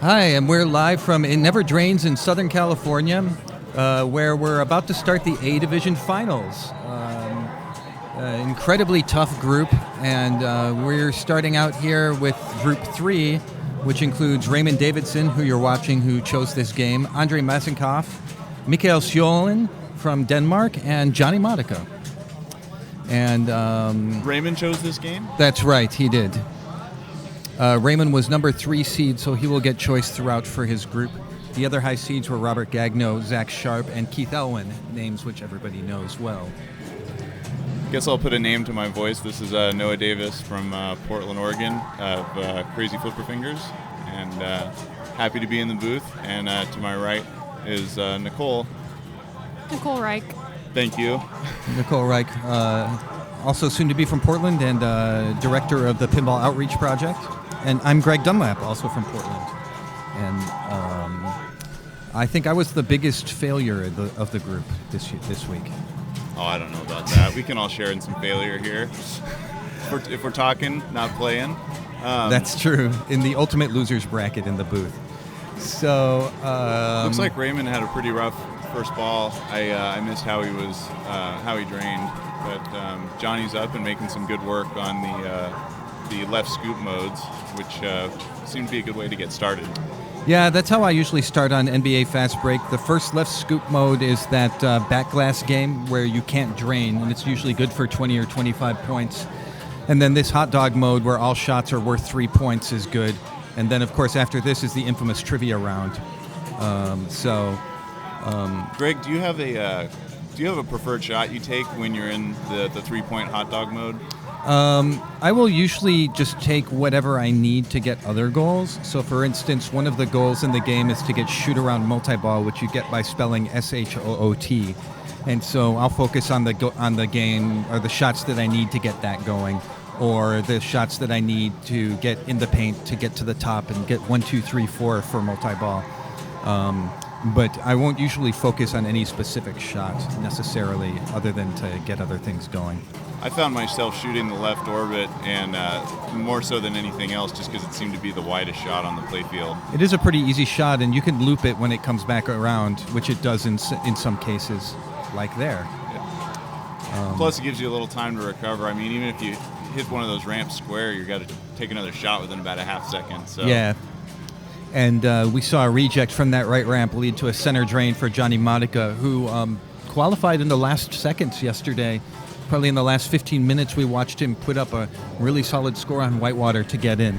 Hi, and we're live from It Never Drains in Southern California, where we're about to start the A Division Finals. Incredibly tough group, and we're starting out here with Group 3, which includes Raymond Davidson, who you're watching, who chose this game, Andrei Masenkov, Mikhail Sjolin from Denmark, and Johnny Modica. And Raymond chose this game? That's right, he did. Raymond was number 3 seed, so he will get choice throughout for his group. The other high seeds were Robert Gagno, Zach Sharp, and Keith Elwin, names which everybody knows well. Guess I'll put a name to my voice. This is Noah Davis from Portland, Oregon, of Crazy Flipper Fingers, and happy to be in the booth. And to my right is Nicole. Nicole Reich. Thank you. Nicole Reich, also soon to be from Portland and director of the Pinball Outreach Project. And I'm Greg Dunlap, also from Portland. And I think I was the biggest failure of the group this week. Oh, I don't know about that. We can all share in some failure here. If we're talking, not playing. That's true. In the ultimate losers bracket in the booth. So looks like Raymond had a pretty rough first ball. I missed how he drained, but Johnny's up and making some good work on the left scoop modes, which seem to be a good way to get started. Yeah, that's how I usually start on NBA Fast Break. The first left scoop mode is that back glass game where you can't drain, and it's usually good for 20 or 25 points. And then this hot dog mode where all shots are worth 3 points is good. And then, of course, after this is the infamous trivia round. Greg, do you have a preferred shot you take when you're in the 3-point hot dog mode? I will usually just take whatever I need to get other goals. So, for instance, one of the goals in the game is to get shoot-around multi-ball, which you get by spelling SHOOT. And so I'll focus on the game, or the shots that I need to get that going, or the shots that I need to get in the paint to get to the top and get 1, 2, 3, 4 for multi-ball. But I won't usually focus on any specific shot necessarily, other than to get other things going. I found myself shooting the left orbit, and more so than anything else, just because it seemed to be the widest shot on the playfield. It is a pretty easy shot, and you can loop it when it comes back around, which it does in some cases, like there. Yeah. Plus, it gives you a little time to recover. I mean, even if you hit one of those ramps square, you got to take another shot within about a half second. So. Yeah. And we saw a reject from that right ramp lead to a center drain for Johnny Modica, who qualified in the last seconds yesterday. Probably in the last 15 minutes, we watched him put up a really solid score on Whitewater to get in.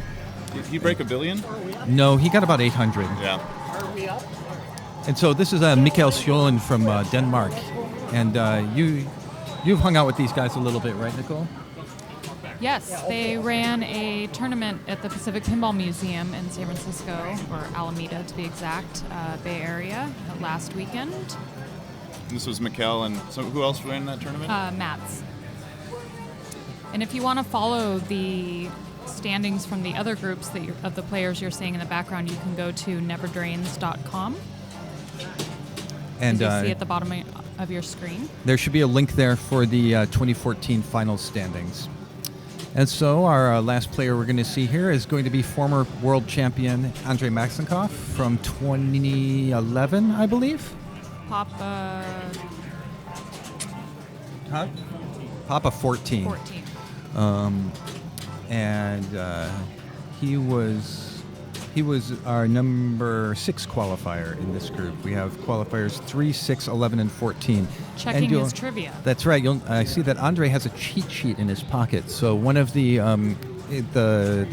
Did he break $1 billion? No, he got about 800. Yeah. And so this is Mikhail Sjolin from Denmark. And you've hung out with these guys a little bit, right, Nicole? Yes, they ran a tournament at the Pacific Pinball Museum in San Francisco, or Alameda to be exact, Bay Area, last weekend. This was Mikkel, and so who else ran that tournament? Mats. And if you want to follow the standings from the other groups of the players you're seeing in the background, you can go to neverdrains.com. And you see at the bottom of your screen. There should be a link there for the 2014 finals standings. And so our last player we're going to see here is going to be former world champion Andrei Masenkov from 2011, I believe. Papa 14. 14. He was our number 6 qualifier in this group. We have qualifiers 3, 6, 11, and 14. Checking his trivia. That's right. I see that Andre has a cheat sheet in his pocket. So one of the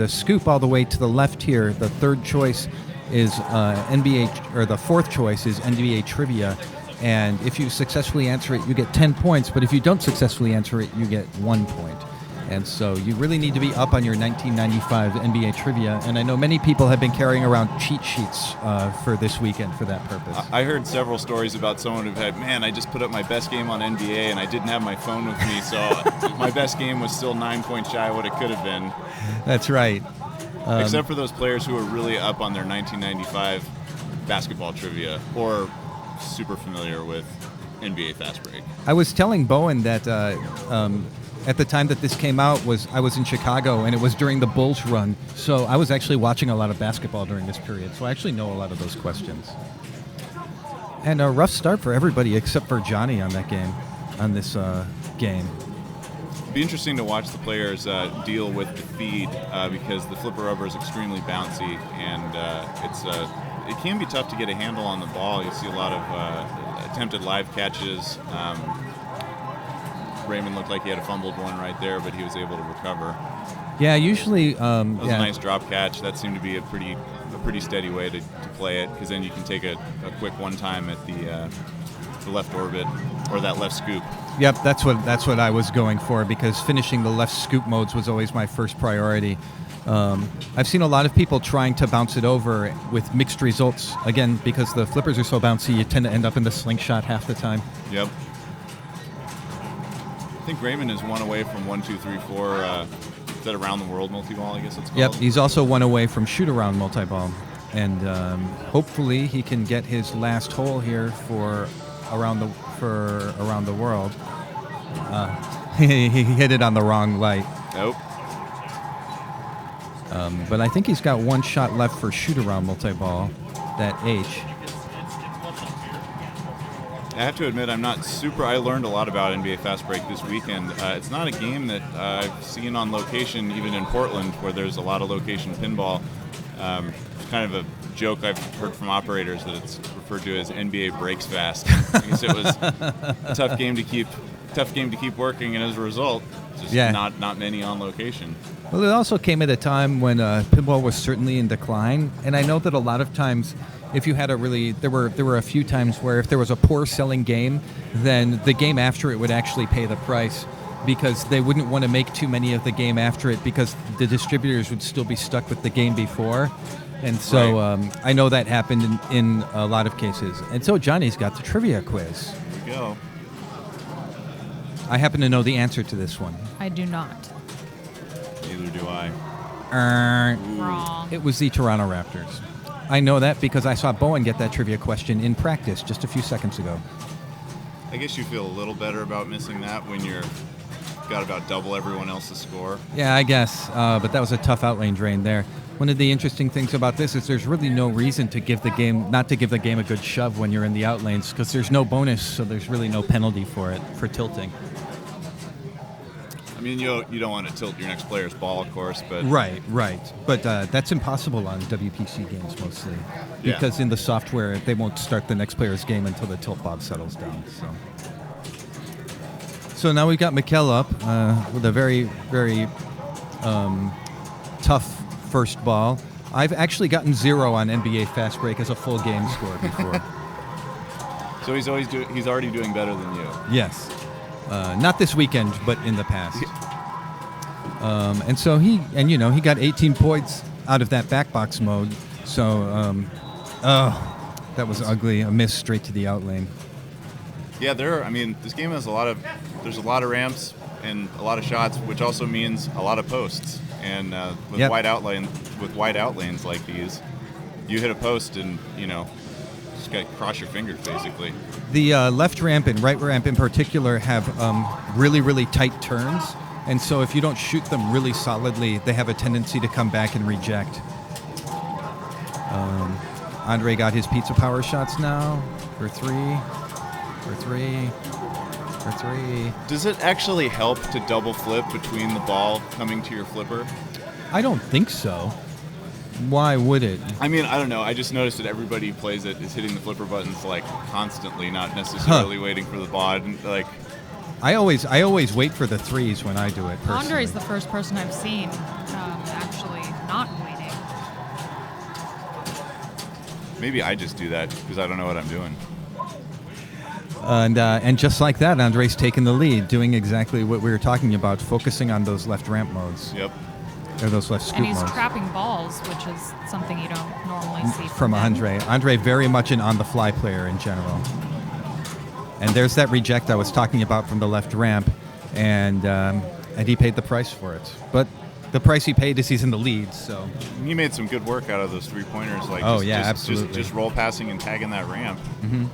scoop all the way to the left here, the third choice is NBA, or the fourth choice is NBA trivia. And if you successfully answer it, you get 10 points. But if you don't successfully answer it, you get 1 point. And so you really need to be up on your 1995 NBA trivia. And I know many people have been carrying around cheat sheets for this weekend for that purpose. I heard several stories about someone who had, I just put up my best game on NBA and I didn't have my phone with me, so my best game was still 9 points shy of what it could have been. That's right. Except for those players who are really up on their 1995 basketball trivia or super familiar with NBA Fast Break. I was telling Bowen that at the time that this came out, I was in Chicago, and it was during the Bulls run. So I was actually watching a lot of basketball during this period. So I actually know a lot of those questions. And a rough start for everybody except for Johnny on this game. It'd be interesting to watch the players deal with the feed because the flipper rubber is extremely bouncy, and it can be tough to get a handle on the ball. You see a lot of attempted live catches. Raymond looked like he had a fumbled one right there, but he was able to recover. Yeah, usually. That was a nice drop catch. That seemed to be a pretty steady way to play it, because then you can take a quick one time at the left orbit or that left scoop. Yep, that's what I was going for, because finishing the left scoop modes was always my first priority. I've seen a lot of people trying to bounce it over with mixed results. Again, because the flippers are so bouncy, you tend to end up in the slingshot half the time. Yep. I think Raymond is one away from 1, 2, 3, 4. Is that around the world multi-ball, I guess it's called? Yep, he's also one away from shoot-around multi-ball. And hopefully he can get his last hole here for around the world. He hit it on the wrong light. Nope. But I think he's got one shot left for shoot-around multi-ball, that H. I have to admit, I learned a lot about NBA Fast Break this weekend. It's not a game that I've seen on location, even in Portland, where there's a lot of location pinball. It's kind of a joke I've heard from operators that it's referred to as NBA Breaks Fast. I guess it was a tough game to keep working, and as a result, just not many on location. Well, it also came at a time when pinball was certainly in decline, and I know that a lot of times, if you had there were a few times where if there was a poor selling game, then the game after it would actually pay the price, because they wouldn't want to make too many of the game after it, because the distributors would still be stuck with the game before. And so I know that happened in a lot of cases. And so Johnny's got the trivia quiz. Here we go. I happen to know the answer to this one. I do not. Neither do I. Wrong. It was the Toronto Raptors. I know that because I saw Bowen get that trivia question in practice just a few seconds ago. I guess you feel a little better about missing that when you're got about double everyone else's score. Yeah, I guess. But that was a tough outlane drain there. One of the interesting things about this is there's really no reason to not to give the game a good shove when you're in the outlanes, because there's no bonus, so there's really no penalty for tilting. I mean, you don't want to tilt your next player's ball, of course, but... Right. But that's impossible on WPC games mostly, because in the software, they won't start the next player's game until the tilt bob settles down. So now we've got Mikkel up with a very, very tough first ball. I've actually gotten 0 on NBA Fast Break as a full game score before. So he's already doing better than you. Yes. Not this weekend, but in the past. And so he got 18 points out of that backbox mode. So, that was ugly. A miss straight to the outlane. Yeah, this game has there's a lot of ramps and a lot of shots, which also means a lot of posts. And with wide outlanes like these, you hit a post and, just got to cross your fingers, basically. The left ramp and right ramp in particular have really, really tight turns. And so if you don't shoot them really solidly, they have a tendency to come back and reject. Andre got his pizza power shots now for three. Does it actually help to double flip between the ball coming to your flipper? I don't think so. Why would it? I mean, I don't know. I just noticed that everybody who plays it is hitting the flipper buttons like constantly, not necessarily waiting for the ball. Like, I always wait for the threes when I do it personally. Andre's the first person I've seen actually not waiting. Maybe I just do that because I don't know what I'm doing. And just like that, Andre's taken the lead, doing exactly what we were talking about, focusing on those left ramp modes. Yep. Or those left scoop modes. And he's modes. trapping balls, which is something you don't normally see from him. Andre. Andre, very much an on-the-fly player in general. And there's that reject I was talking about from the left ramp, and he paid the price for it. But the price he paid is he's in the lead, so... He made some good work out of those three-pointers. Like, absolutely. Just roll passing and tagging that ramp. Mm-hmm.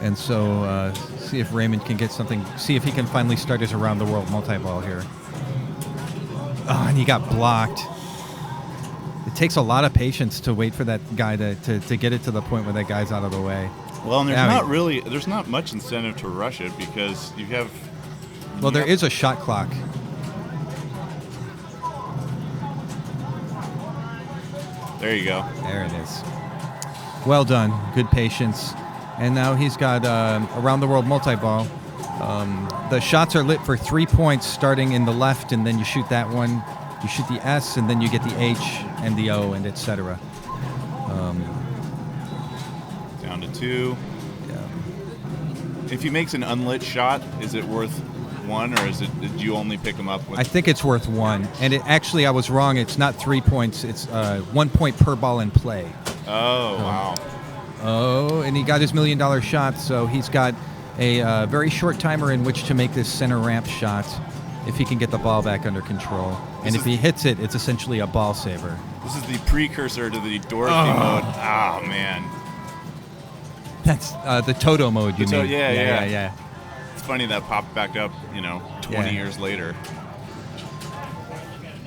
And so see if Raymond can get something. See if he can finally start his around the world multi-ball here. Oh, and he got blocked. It takes a lot of patience to wait for that guy to get it to the point where that guy's out of the way. Well, and there's not much incentive to rush it because you have. Well, there is a shot clock. There you go. There it is. Well done. Good patience. And now he's got around the world multi-ball. The shots are lit for 3 points starting in the left, and then you shoot that one. You shoot the S, and then you get the H and the O, and etc. Down to 2. Yeah. If he makes an unlit shot, is it worth 1, or did you only pick him up with? I think it's worth 1. And actually, I was wrong. It's not 3 points. It's 1 point per ball in play. Oh, wow. Oh, and he got his $1 million shot, so he's got a very short timer in which to make this center ramp shot if he can get the ball back under control. And if he hits it, it's essentially a ball saver. This is the precursor to the Dorothy mode. Oh, man. That's the Toto mode, you mean? Yeah. It's funny that popped back up, 20 years later.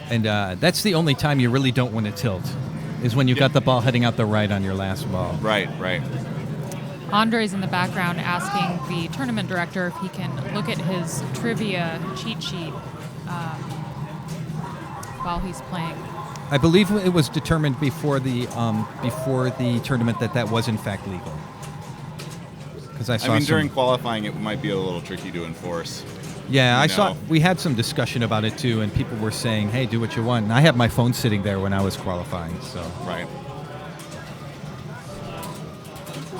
And that's the only time you really don't want to tilt, is when you got the ball heading out the right on your last ball. Right. Andre's in the background asking the tournament director if he can look at his trivia cheat sheet while he's playing. I believe it was determined before the tournament that was in fact legal. Because I saw during qualifying it might be a little tricky to enforce. Yeah, I saw. We had some discussion about it too, and people were saying, "Hey, do what you want." And I had my phone sitting there when I was qualifying, so. Right.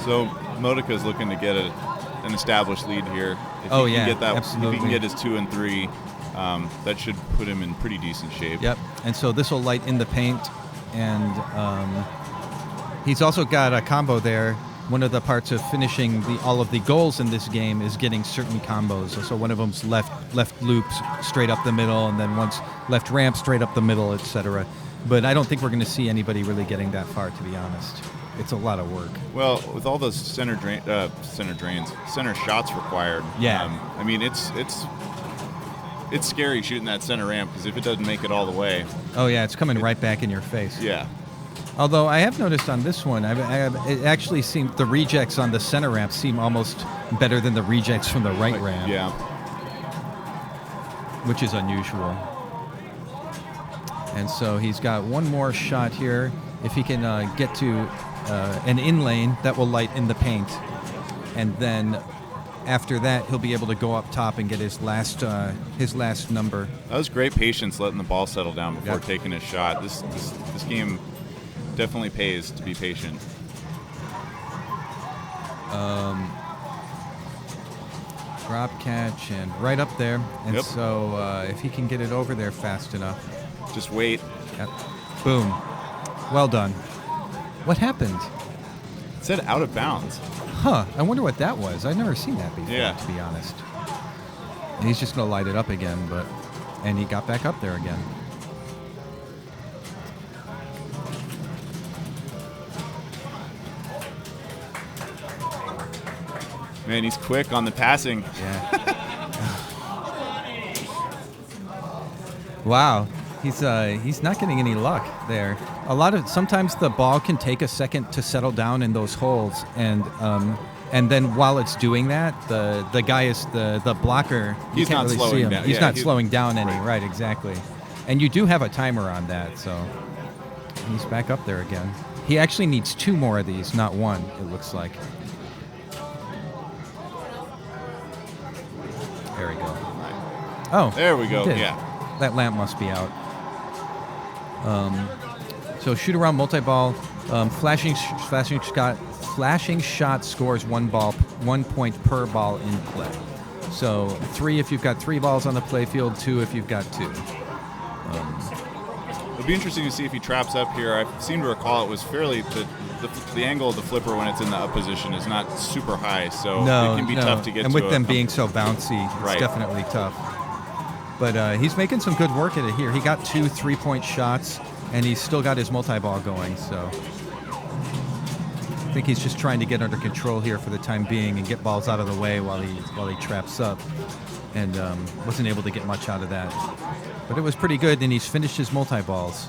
So Modica's looking to get an established lead here. If he can get that, absolutely. If he can get his 2 and 3, that should put him in pretty decent shape. Yep. And so this will light in the paint, and he's also got a combo there. One of the parts of finishing all of the goals in this game is getting certain combos. So one of them's left loops straight up the middle, and then one's left ramp straight up the middle, etc. But I don't think we're going to see anybody really getting that far, to be honest. It's a lot of work. Well, with all those center shots required. Yeah. It's scary shooting that center ramp because if it doesn't make it all the way. Oh yeah, it's coming right back in your face. Yeah. Although I have noticed on this one, it actually seemed the rejects on the center ramp seem almost better than the rejects from the right ramp. Yeah. Which is unusual. And so he's got one more shot here. If he can get to an in lane, that will light in the paint. And then after that, he'll be able to go up top and get his last number. That was great patience letting the ball settle down before taking his shot. This game definitely pays to be patient. Drop catch and right up there. And Yep. so if he can get it over there fast enough. Just wait. Yep. Boom. Well done. What happened? It said out of bounds. Huh. I wonder what that was. I've never seen that before, Yeah. to be honest. And he's just going to light it up again, and he got back up there again. Man, he's quick on the passing. Yeah. Wow. He's not getting any luck there. Sometimes the ball can take a second to settle down in those holes, and then while it's doing that, the guy is the blocker. He's can't not really slowing see him. down. He's Yeah, not he's- slowing down any. Right, exactly. And you do have a timer on that, so he's back up there again. He actually needs 2 more of these, not 1. It looks like. There we go. Oh, There we go. he did. Yeah. That lamp must be out. So shoot around multi-ball, flashing shot scores 1 point per ball in play. So 3 if you've got 3 balls on the play field, 2 if you've got 2. It'll be interesting to see if he traps up here. I seem to recall it was fairly the angle of the flipper when it's in the up position is not super high, so it can be tough to get. And to with them being so bouncy, it's definitely tough. But he's making some good work at it here. He got 2 3-point shots, and he's still got his multi-ball going. So think he's just trying to get under control here for the time being and get balls out of the way while he traps up, and wasn't able to get much out of that. But it was pretty good, and he's finished his multi-balls.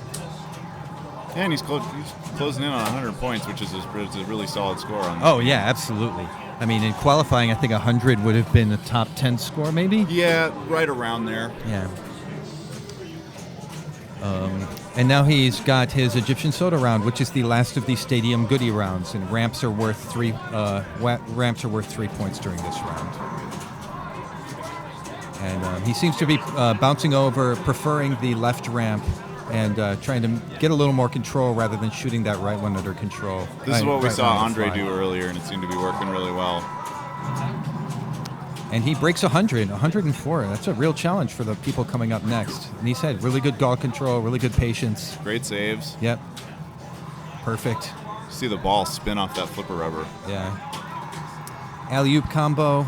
Yeah, and he's closing in on 100 points, which is a really solid score on this. Oh, yeah, absolutely. I mean, in qualifying, I think 100 would have been a top 10 score, maybe? Yeah, right around there. Yeah. And now he's got his Egyptian soda round, which is the last of the stadium goodie rounds, and ramps are worth 3 points during this round. And he seems to be bouncing over, preferring the left ramp, and trying to get a little more control rather than shooting that right one under control. This is what we saw Andre do earlier, and it seemed to be working really well. And he breaks 104. That's a real challenge for the people coming up next. And he's had really good ball control, really good patience. Great saves. Yep. Perfect. See the ball spin off that flipper rubber. Yeah. Alley-oop combo.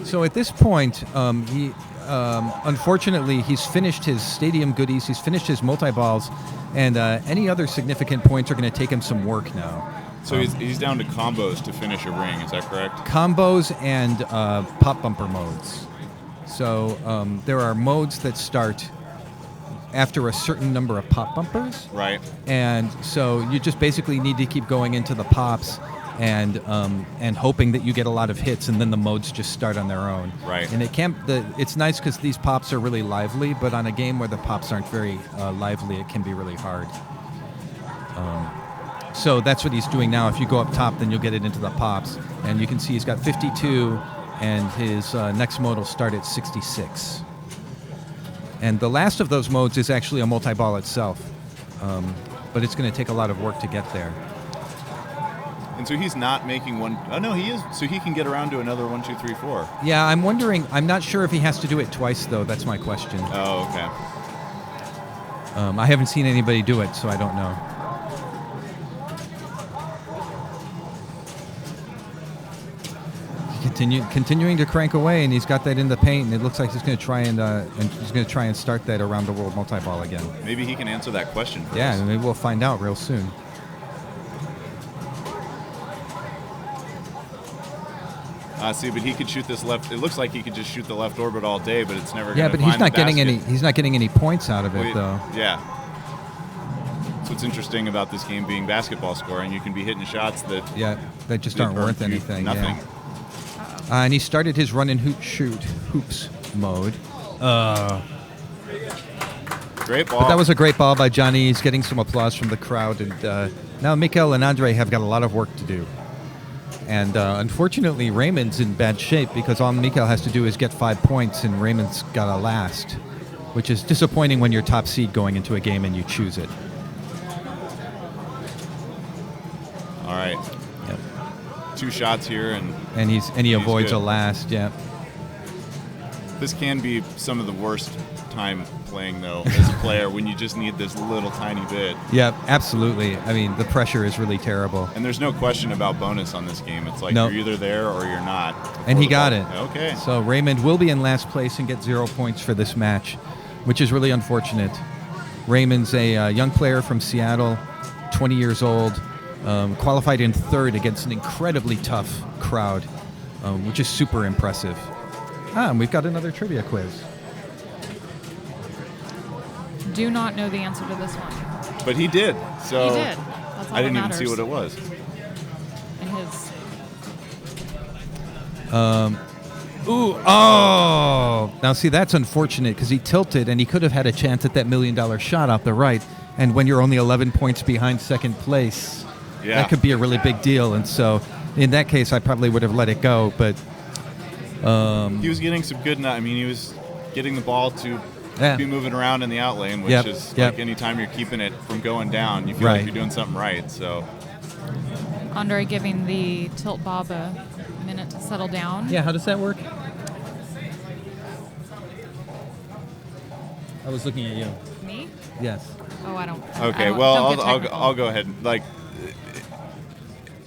So at this point, unfortunately, he's finished his stadium goodies, he's finished his multi-balls, and any other significant points are going to take him some work now. So he's down to combos to finish a ring, is that correct? Combos and pop bumper modes. So there are modes that start after a certain number of pop bumpers. Right. And so you just basically need to keep going into the pops and hoping that you get a lot of hits, and then the modes just start on their own. Right. And it's nice because these pops are really lively, but on a game where the pops aren't very lively, it can be really hard. So that's what he's doing now. If you go up top, then you'll get it into the pops. And you can see he's got 52, and his next mode will start at 66. And the last of those modes is actually a multi-ball itself. But it's going to take a lot of work to get there. And so he's not making one. Oh, no, he is. So he can get around to another 1, 2, 3, 4. Yeah, I'm wondering. I'm not sure if he has to do it twice, though. That's my question. Oh, okay. I haven't seen anybody do it, so I don't know. Continuing to crank away, and he's got that in the paint, and it looks like he's going to try and start that around the world multi-ball again. Maybe he can answer that question for us. Yeah, maybe we'll find out real soon. See, but he could shoot this left. It looks like he could just shoot the left orbit all day, but it's never going to. Yeah, but he's not getting any. He's not getting any points out of it, though. Yeah. That's what's interesting about this game being basketball scoring. You can be hitting shots that. Yeah, that just aren't worth anything. Nothing. Yeah. And he started his run and shoot hoops mode. Great ball. But that was a great ball by Johnny. He's getting some applause from the crowd, and now Mikael and Andre have got a lot of work to do. And unfortunately, Raymond's in bad shape because all Mikael has to do is get 5 points, and Raymond's got a last, which is disappointing when you're top seed going into a game and you choose it. All right. Yep. 2 shots here, and he avoids good. a last. Yeah. This can be some of the worst time playing, though, as a player, when you just need this little tiny bit. Yeah, absolutely. I mean, the pressure is really terrible. And there's no question about bonus on this game. It's like Nope. You're either there or you're not. And he got it. Okay. So Raymond will be in last place and get 0 points for this match, which is really unfortunate. Raymond's a young player from Seattle, 20 years old, qualified in third against an incredibly tough crowd, which is super impressive. And we've got another trivia quiz. Do not know the answer to this one. But he did. So He did. That's all I didn't that even see what it was. In his. Now see, that's unfortunate because he tilted and he could have had a chance at that $1 million shot out the right. And when you're only 11 points behind second place, that could be a really big deal. And so in that case, I probably would have let it go. But he was getting some good. I mean, he was getting the ball to be moving around in the out lane, which is like anytime you're keeping it from going down, you feel like you're doing something right. So Andre giving the tilt bob a minute to settle down. Yeah, how does that work? I was looking at you. Me? Yes. Oh, I don't. Okay, I'll go ahead. Like,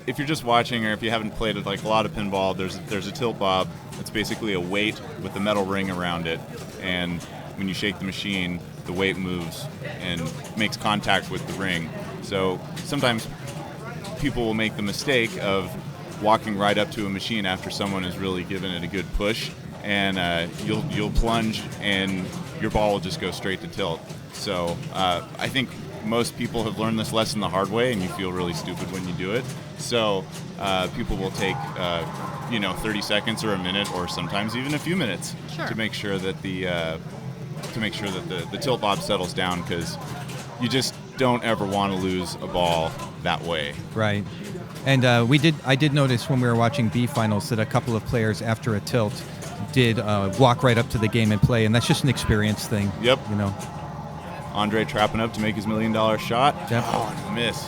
if you're just watching or if you haven't played it, like a lot of pinball, there's a tilt bob. It's basically a weight with a metal ring around it, and when you shake the machine, the weight moves and makes contact with the ring. So sometimes people will make the mistake of walking right up to a machine after someone has really given it a good push, and you'll plunge and your ball will just go straight to tilt. So I think most people have learned this lesson the hard way, and you feel really stupid when you do it. So people will take 30 seconds or a minute, or sometimes even a few minutes, to make sure that the tilt bob settles down, because you just don't ever want to lose a ball that way. Right. And I did notice when we were watching B finals that a couple of players after a tilt did walk right up to the game and play, and that's just an experience thing. Yep. You know. Andre trapping up to make his $1 million shot. Yep. Oh, and a miss.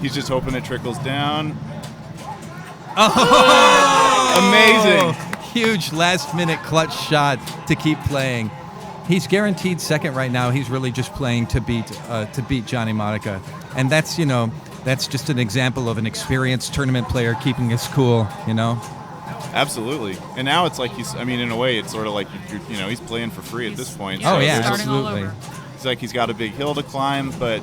He's just hoping it trickles down. Oh! Amazing. Huge last-minute clutch shot to keep playing. He's guaranteed second right now. He's really just playing to beat Johnny Monica, and that's just an example of an experienced tournament player keeping his cool. Absolutely. And now it's like in a way, it's sort of like he's playing for free at this point. Oh, So yeah, starting all absolutely. over. It's like he's got a big hill to climb, but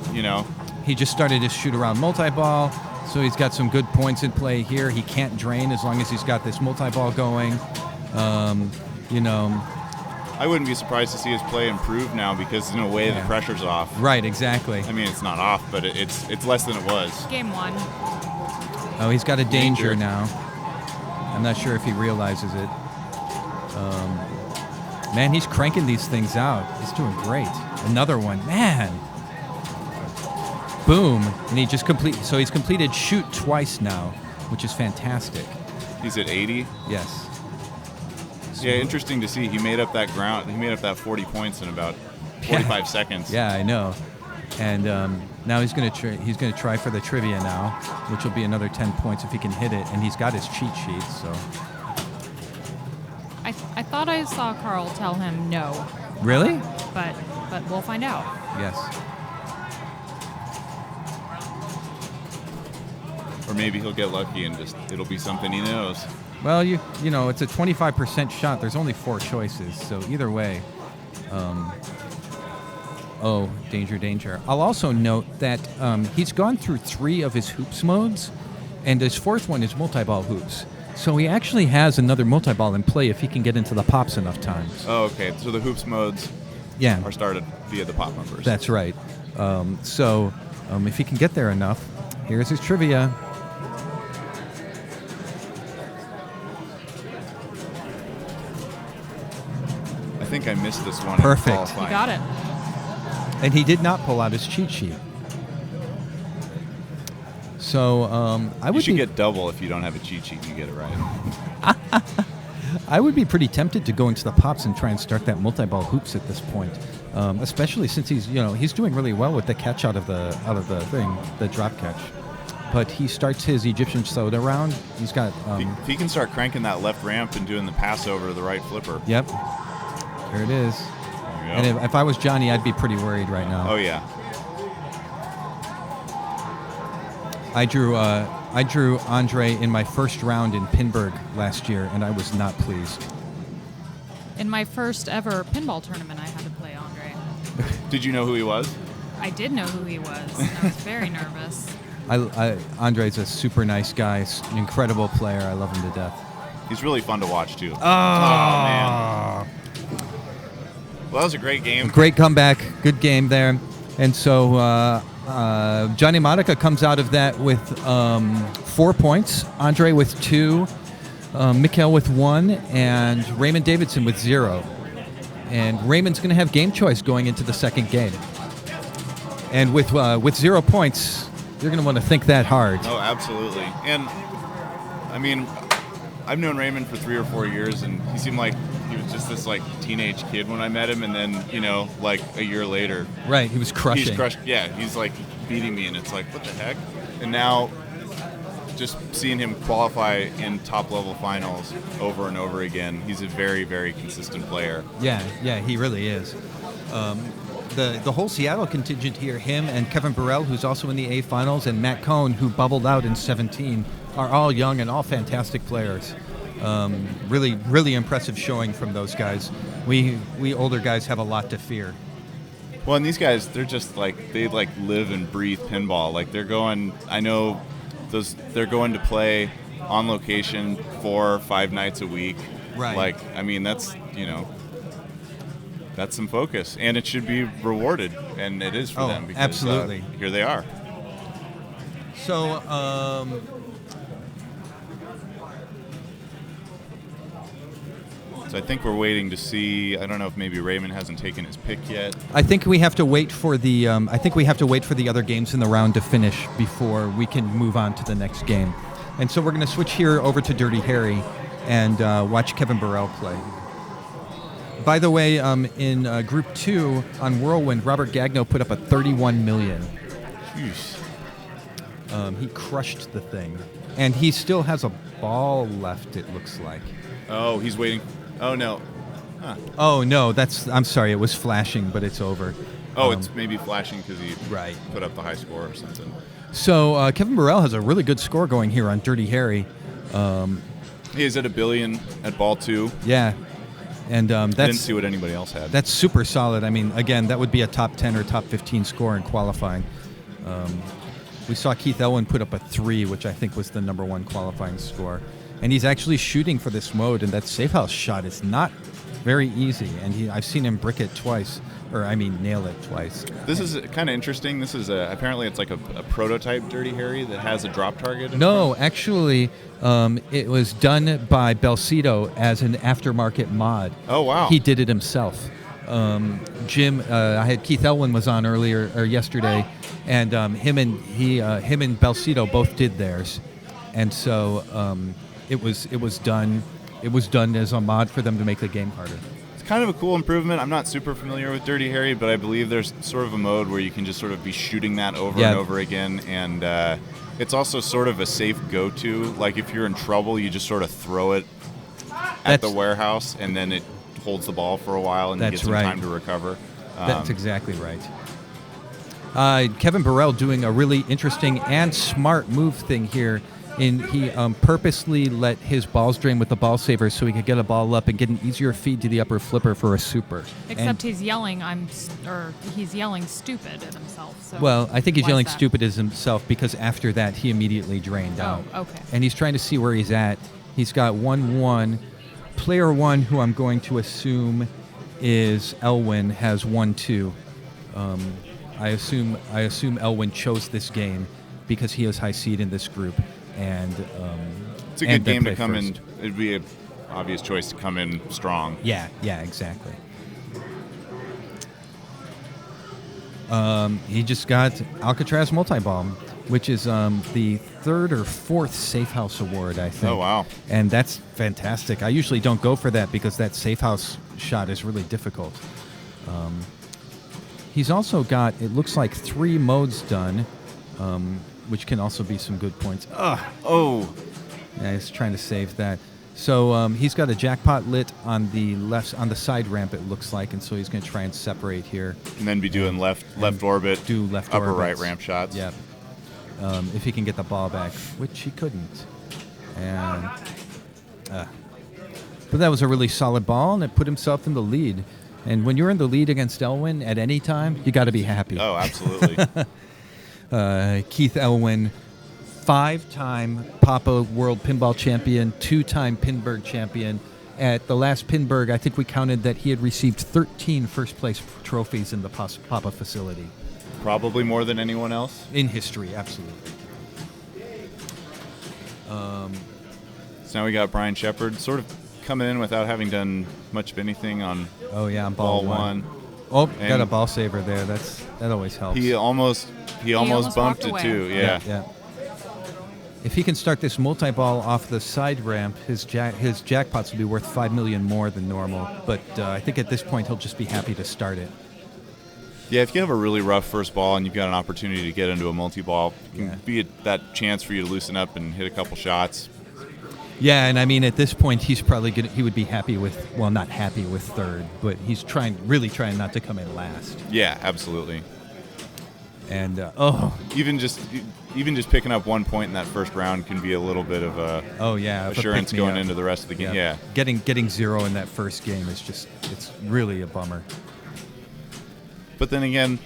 He just started his shoot-around multi-ball, so he's got some good points in play here. He can't drain as long as he's got this multi-ball going. I wouldn't be surprised to see his play improve now, because in a way the pressure's off. Right, exactly. I mean, it's not off, but it's less than it was. Game 1. Oh, he's got a danger Danger. now. I'm not sure if he realizes it. Man, he's cranking these things out. He's doing great. Another one. Man. Boom. And he just so he's completed shoot twice now, which is fantastic. He's at 80. Yes. Yeah, interesting to see. He made up that ground. He made up that 40 points in about 45 seconds. Yeah, I know. And now he's going to try for the trivia now, which will be another 10 points if he can hit it. And he's got his cheat sheet, so. I thought I saw Carl tell him no, Really? but we'll find out. Yes. Or maybe he'll get lucky and it'll be something he knows. Well, it's a 25% shot. There's only 4 choices, so either way. Danger, danger. I'll also note that he's gone through 3 of his hoops modes, and his 4th one is multi-ball hoops. So he actually has another multi-ball in play if he can get into the pops enough times. Oh, okay. So the hoops modes are started via the pop numbers. That's right. If he can get there enough, here's his trivia. I think I missed this one. Perfect. In qualifying. You got it. And he did not pull out his cheat sheet. So You should get double if you don't have a cheat sheet and you get it right. I would be pretty tempted to go into the pops and try and start that multi-ball hoops at this point, especially since he's doing really well with the catch out of the thing, the drop catch. But he starts his Egyptian soda round. He's got. If he can start cranking that left ramp and doing the pass over to the right flipper. Yep. There it is. There you And go. if I was Johnny, I'd be pretty worried right now. Oh yeah. I drew Andre in my first round in Pinburg last year, and I was not pleased. In my first ever pinball tournament, I had to play Andre. Did you know who he was? I did know who he was. And I was very nervous. Andre's a super nice guy, incredible player. I love him to death. He's really fun to watch too. Oh, man. Well, that was a great game. Great comeback. Good game there. And so Johnny Monica comes out of that with 4 points, Andre with 2, Mikhail with 1, and Raymond Davidson with 0. And Raymond's going to have game choice going into the second game. And with 0 points, you're going to want to think that hard. Oh, absolutely. And I mean, I've known Raymond for 3 or 4 years, and he seemed like he was just this teenage kid when I met him, and then a year later, Right, he was crushing. he's crushed. Yeah, he's beating me, and it's like, what the heck? And now, just seeing him qualify in top level finals over and over again, he's a very, very consistent player. Yeah, he really is. The whole Seattle contingent here, him and Kevin Burrell, who's also in the A finals, and Matt Cohn, who bubbled out in 17, are all young and all fantastic players. Really, really impressive showing from those guys. We older guys have a lot to fear. Well, and these guys, they're just like, they like live and breathe pinball. Like they're going, I know they're going to play on location 4 or 5 nights a week. Right. Like, I mean, that's, that's some focus, and it should be rewarded, and it is for them because absolutely. Here they are. So, So I think we're waiting to see. I don't know if maybe Raymond hasn't taken his pick yet. I think we have to wait for the. I think we have to wait for the other games in the round to finish before we can move on to the next game. And so we're going to switch here over to Dirty Harry and watch Kevin Burrell play. By the way, in Group 2 on Whirlwind, Robert Gagno put up a 31 million. Jeez. He crushed the thing, and he still has a ball left. It looks like. Oh, he's waiting. Oh no. Huh. Oh no, I'm sorry. It was flashing, but it's over. Oh, it's maybe flashing because he Right. put up the high score or something. So Kevin Burrell has a really good score going here on Dirty Harry. He is at $1 billion at ball 2. Yeah, and I didn't that's see what anybody else had. that's super solid. I mean, again, that would be a top 10 or top 15 score in qualifying. We saw Keith Elwin put up a 3, which I think was the number 1 qualifying score. And he's actually shooting for this mode, and that safe house shot is not very easy. And I've seen him brick it twice, nail it twice. This is kind of interesting. This is apparently it's like a prototype Dirty Harry that has a drop target. No, actually, it was done by Belcito as an aftermarket mod. Oh wow! He did it himself. Jim, I had Keith Elwin was on yesterday, and him and Belcito both did theirs, and so it was done as a mod for them to make the game harder. It's kind of a cool improvement. I'm not super familiar with Dirty Harry, but I believe there's sort of a mode where you can just sort of be shooting that over and over again, and it's also sort of a safe go-to. Like if you're in trouble, you just sort of throw it at the warehouse, and then it holds the ball for a while, and you get some time to recover. That's exactly right. Kevin Burrell doing a really interesting and smart move thing here. He purposely let his balls drain with the ball saver so he could get a ball up and get an easier feed to the upper flipper for a super. Except he's yelling, he's yelling stupid at himself. So well, I think he's yelling stupid at himself because after that he immediately drained out. Oh, okay. And he's trying to see where he's at. He's got 1-1. Player 1, who I'm going to assume is Elwin, has 1-2. I assume Elwin chose this game because he has high seed in this group. And it's a good game to come in. It'd be an obvious choice to come in strong. Yeah, exactly. He just got Alcatraz multi-ball, which is the 3rd or 4th Safe House award, I think. Oh wow! And that's fantastic. I usually don't go for that because that Safe House shot is really difficult. He's also got, it looks like, 3 modes done. Which can also be some good points. Oh. Yeah, he's trying to save that. So he's got a jackpot lit on the side ramp, it looks like, and so he's going to try and separate here. And then be doing left orbit, do left upper orbits. right ramp shots. Yep. If he can get the ball back, which he couldn't. And but that was a really solid ball, and it put himself in the lead. And when you're in the lead against Elwin at any time, you got to be happy. Oh, absolutely. Keith Elwin, 5-time Papa World Pinball Champion, 2-time Pinburg Champion. At the last Pinburg, I think we counted that he had received 13 first-place trophies in the Papa facility. Probably more than anyone else? In history, absolutely. So now we got Brian Shepard sort of coming in without having done much of anything on on ball 1. Oh, got a ball saver there. That always helps. He almost bumped it too. Yeah. If he can start this multi-ball off the side ramp, his jackpots will be worth $5 million more than normal. But I think at this point he'll just be happy to start it. Yeah, if you have a really rough first ball and you've got an opportunity to get into a multi-ball, it can be that chance for you to loosen up and hit a couple shots. Yeah, and I mean at this point he's probably he would be happy with, well, not happy with 3rd, but he's really trying not to come in last. Yeah, absolutely. And even just picking up 1 point in that first round can be a little bit of a assurance going into the rest of the game. Yeah. Getting 0 in that first game is it's really a bummer. But then again,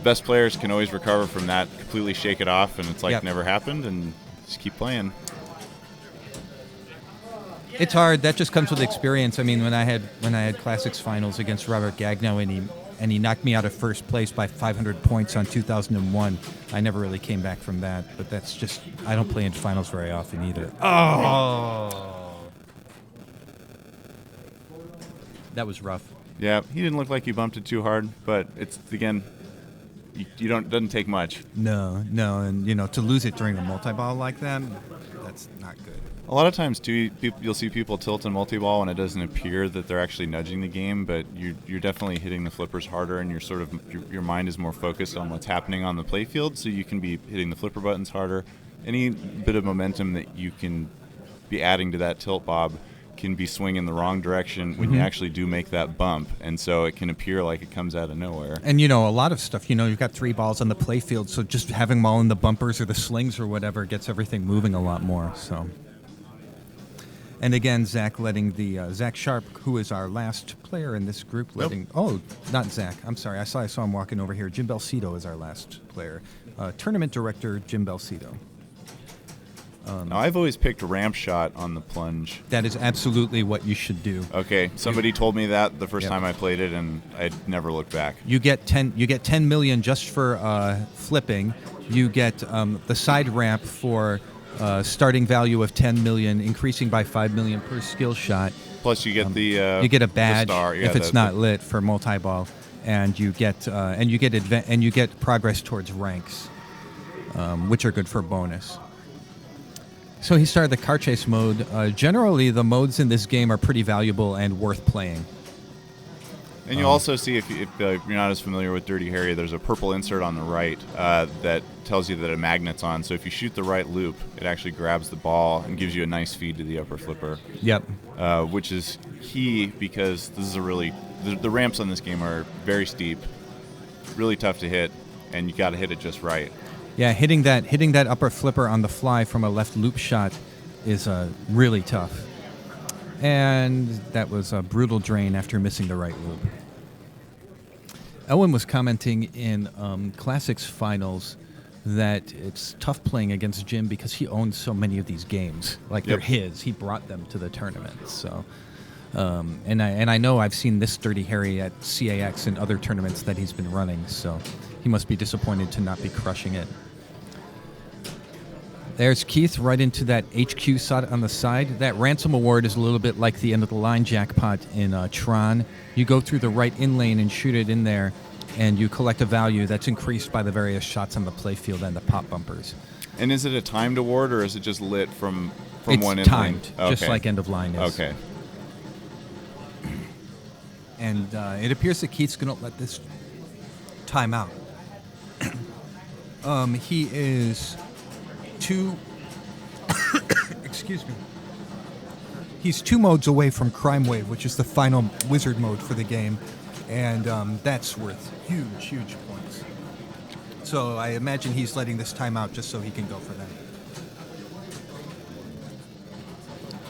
best players can always recover from that, completely shake it off, and it's like never happened, and just keep playing. It's hard. That just comes with experience. I mean, when I had Classics finals against Robert Gagno, and he knocked me out of first place by 500 points on 2001, I never really came back from that. But that's just, I don't play in finals very often either. Oh, that was rough. Yeah, he didn't look like he bumped it too hard, but it's again, doesn't take much. No, and to lose it during a multi-ball like that, that's not good. A lot of times, too, you'll see people tilt in multi-ball and it doesn't appear that they're actually nudging the game, but you're definitely hitting the flippers harder, and your mind is more focused on what's happening on the playfield, so you can be hitting the flipper buttons harder. Any bit of momentum that you can be adding to that tilt bob can be swinging the wrong direction when you actually do make that bump, and so it can appear like it comes out of nowhere. And a lot of stuff, you've got 3 balls on the playfield, so just having them all in the bumpers or the slings or whatever gets everything moving a lot more. So. And again, Zach letting Zach Sharp, who is our last player in this group, not Zach. I'm sorry. I saw him walking over here. Jim Belcito is our last player. Tournament director Jim Belcito. Now, I've always picked ramp shot on the plunge. That is absolutely what you should do. Okay, somebody told me that the first time I played it, and I'd never looked back. You get 10 million just for flipping. You get the side ramp for starting value of 10 million, increasing by 5 million per skill shot. Plus, you get you get a badge if it's not lit for multi-ball, and you get progress towards ranks, which are good for bonus. So he started the car chase mode. Generally, the modes in this game are pretty valuable and worth playing. And you'll also see, if you're not as familiar with Dirty Harry, there's a purple insert on the right that tells you that a magnet's on. So if you shoot the right loop, it actually grabs the ball and gives you a nice feed to the upper flipper. Yep. Which is key, because this is the ramps on this game are very steep, really tough to hit, and you got to hit it just right. Yeah, hitting that upper flipper on the fly from a left loop shot is really tough. And that was a brutal drain after missing the right loop. Owen was commenting in Classics finals that it's tough playing against Jim because he owns so many of these games. Like, they're his. He brought them to the tournament. So, and I know I've seen this Dirty Harry at CAX and other tournaments that he's been running. So he must be disappointed to not be crushing it. There's Keith right into that HQ slot on the side. That ransom award is a little bit like the end of the line jackpot in Tron. You go through the right in lane and shoot it in there, and you collect a value that's increased by the various shots on the playfield and the pop bumpers. And is it a timed award, or is it just lit from it's one in timed, lane? Okay. just like end of line is. Okay. And it appears that Keith's going to let this time out. He is excuse me. He's 2 modes away from Crime Wave, which is the final wizard mode for the game, and that's worth huge points. So I imagine he's letting this time out just so he can go for that.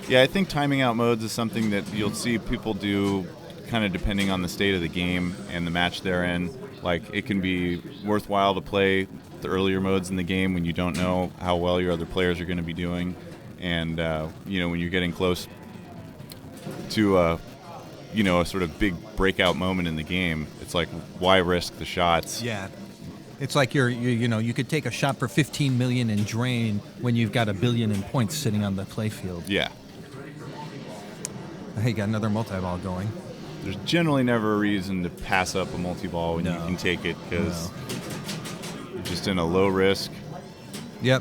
Yeah, I think timing out modes is something that you'll see people do kind of depending on the state of the game and the match they're in. Like, it can be worthwhile to play the earlier modes in the game when you don't know how well your other players are going to be doing, and when you're getting close to a sort of big breakout moment in the game, it's like, why risk the shots? Yeah, it's like you could take a shot for 15 million and drain when you've got 1 billion in points sitting on the playfield. Yeah. Hey, got another multi-ball going. There's generally never a reason to pass up a multi-ball when you can take it, because you're just in a low-risk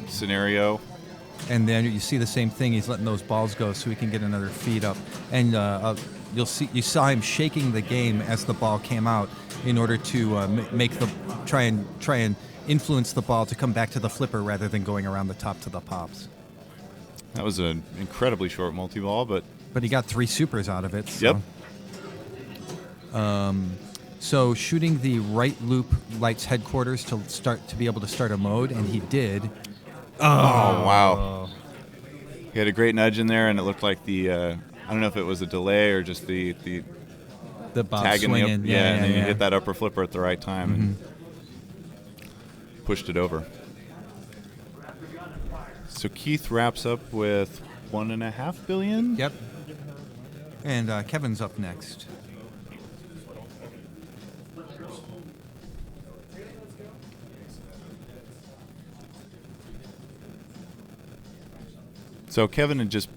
scenario. And then you see the same thing. He's letting those balls go so he can get another feed up. And you saw him shaking the game as the ball came out in order to try and influence the ball to come back to the flipper rather than going around the top to the pops. That was an incredibly short multi-ball, but he got 3 supers out of it. So. Yep. So shooting the right loop lights headquarters to be able to start a mode, and he did. Oh wow! He had a great nudge in there, and it looked like I don't know if it was a delay or just the The bob tagging swinging. and then you hit that upper flipper at the right time and pushed it over. So Keith wraps up with $1.5 billion. Yep. And Kevin's up next. So Kevin had just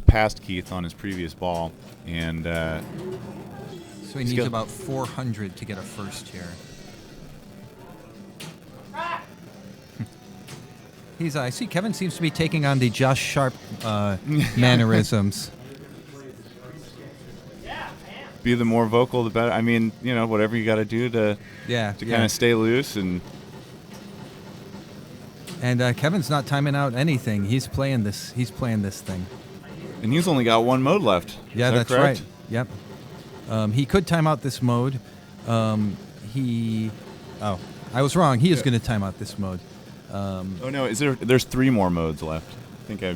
passed Keith on his previous ball, and So he needs about 400 to get a first here. I see Kevin seems to be taking on the Josh Sharp mannerisms. be the more vocal, the better. I mean, whatever you got to do to kind of stay loose and. And Kevin's not timing out anything. He's playing this. He's playing this thing. And he's only got one mode left. Yeah, Is that that's correct? right. Yep. He could time out this mode. I was wrong. He is going to time out this mode. Oh no! There's 3 more modes left. I think I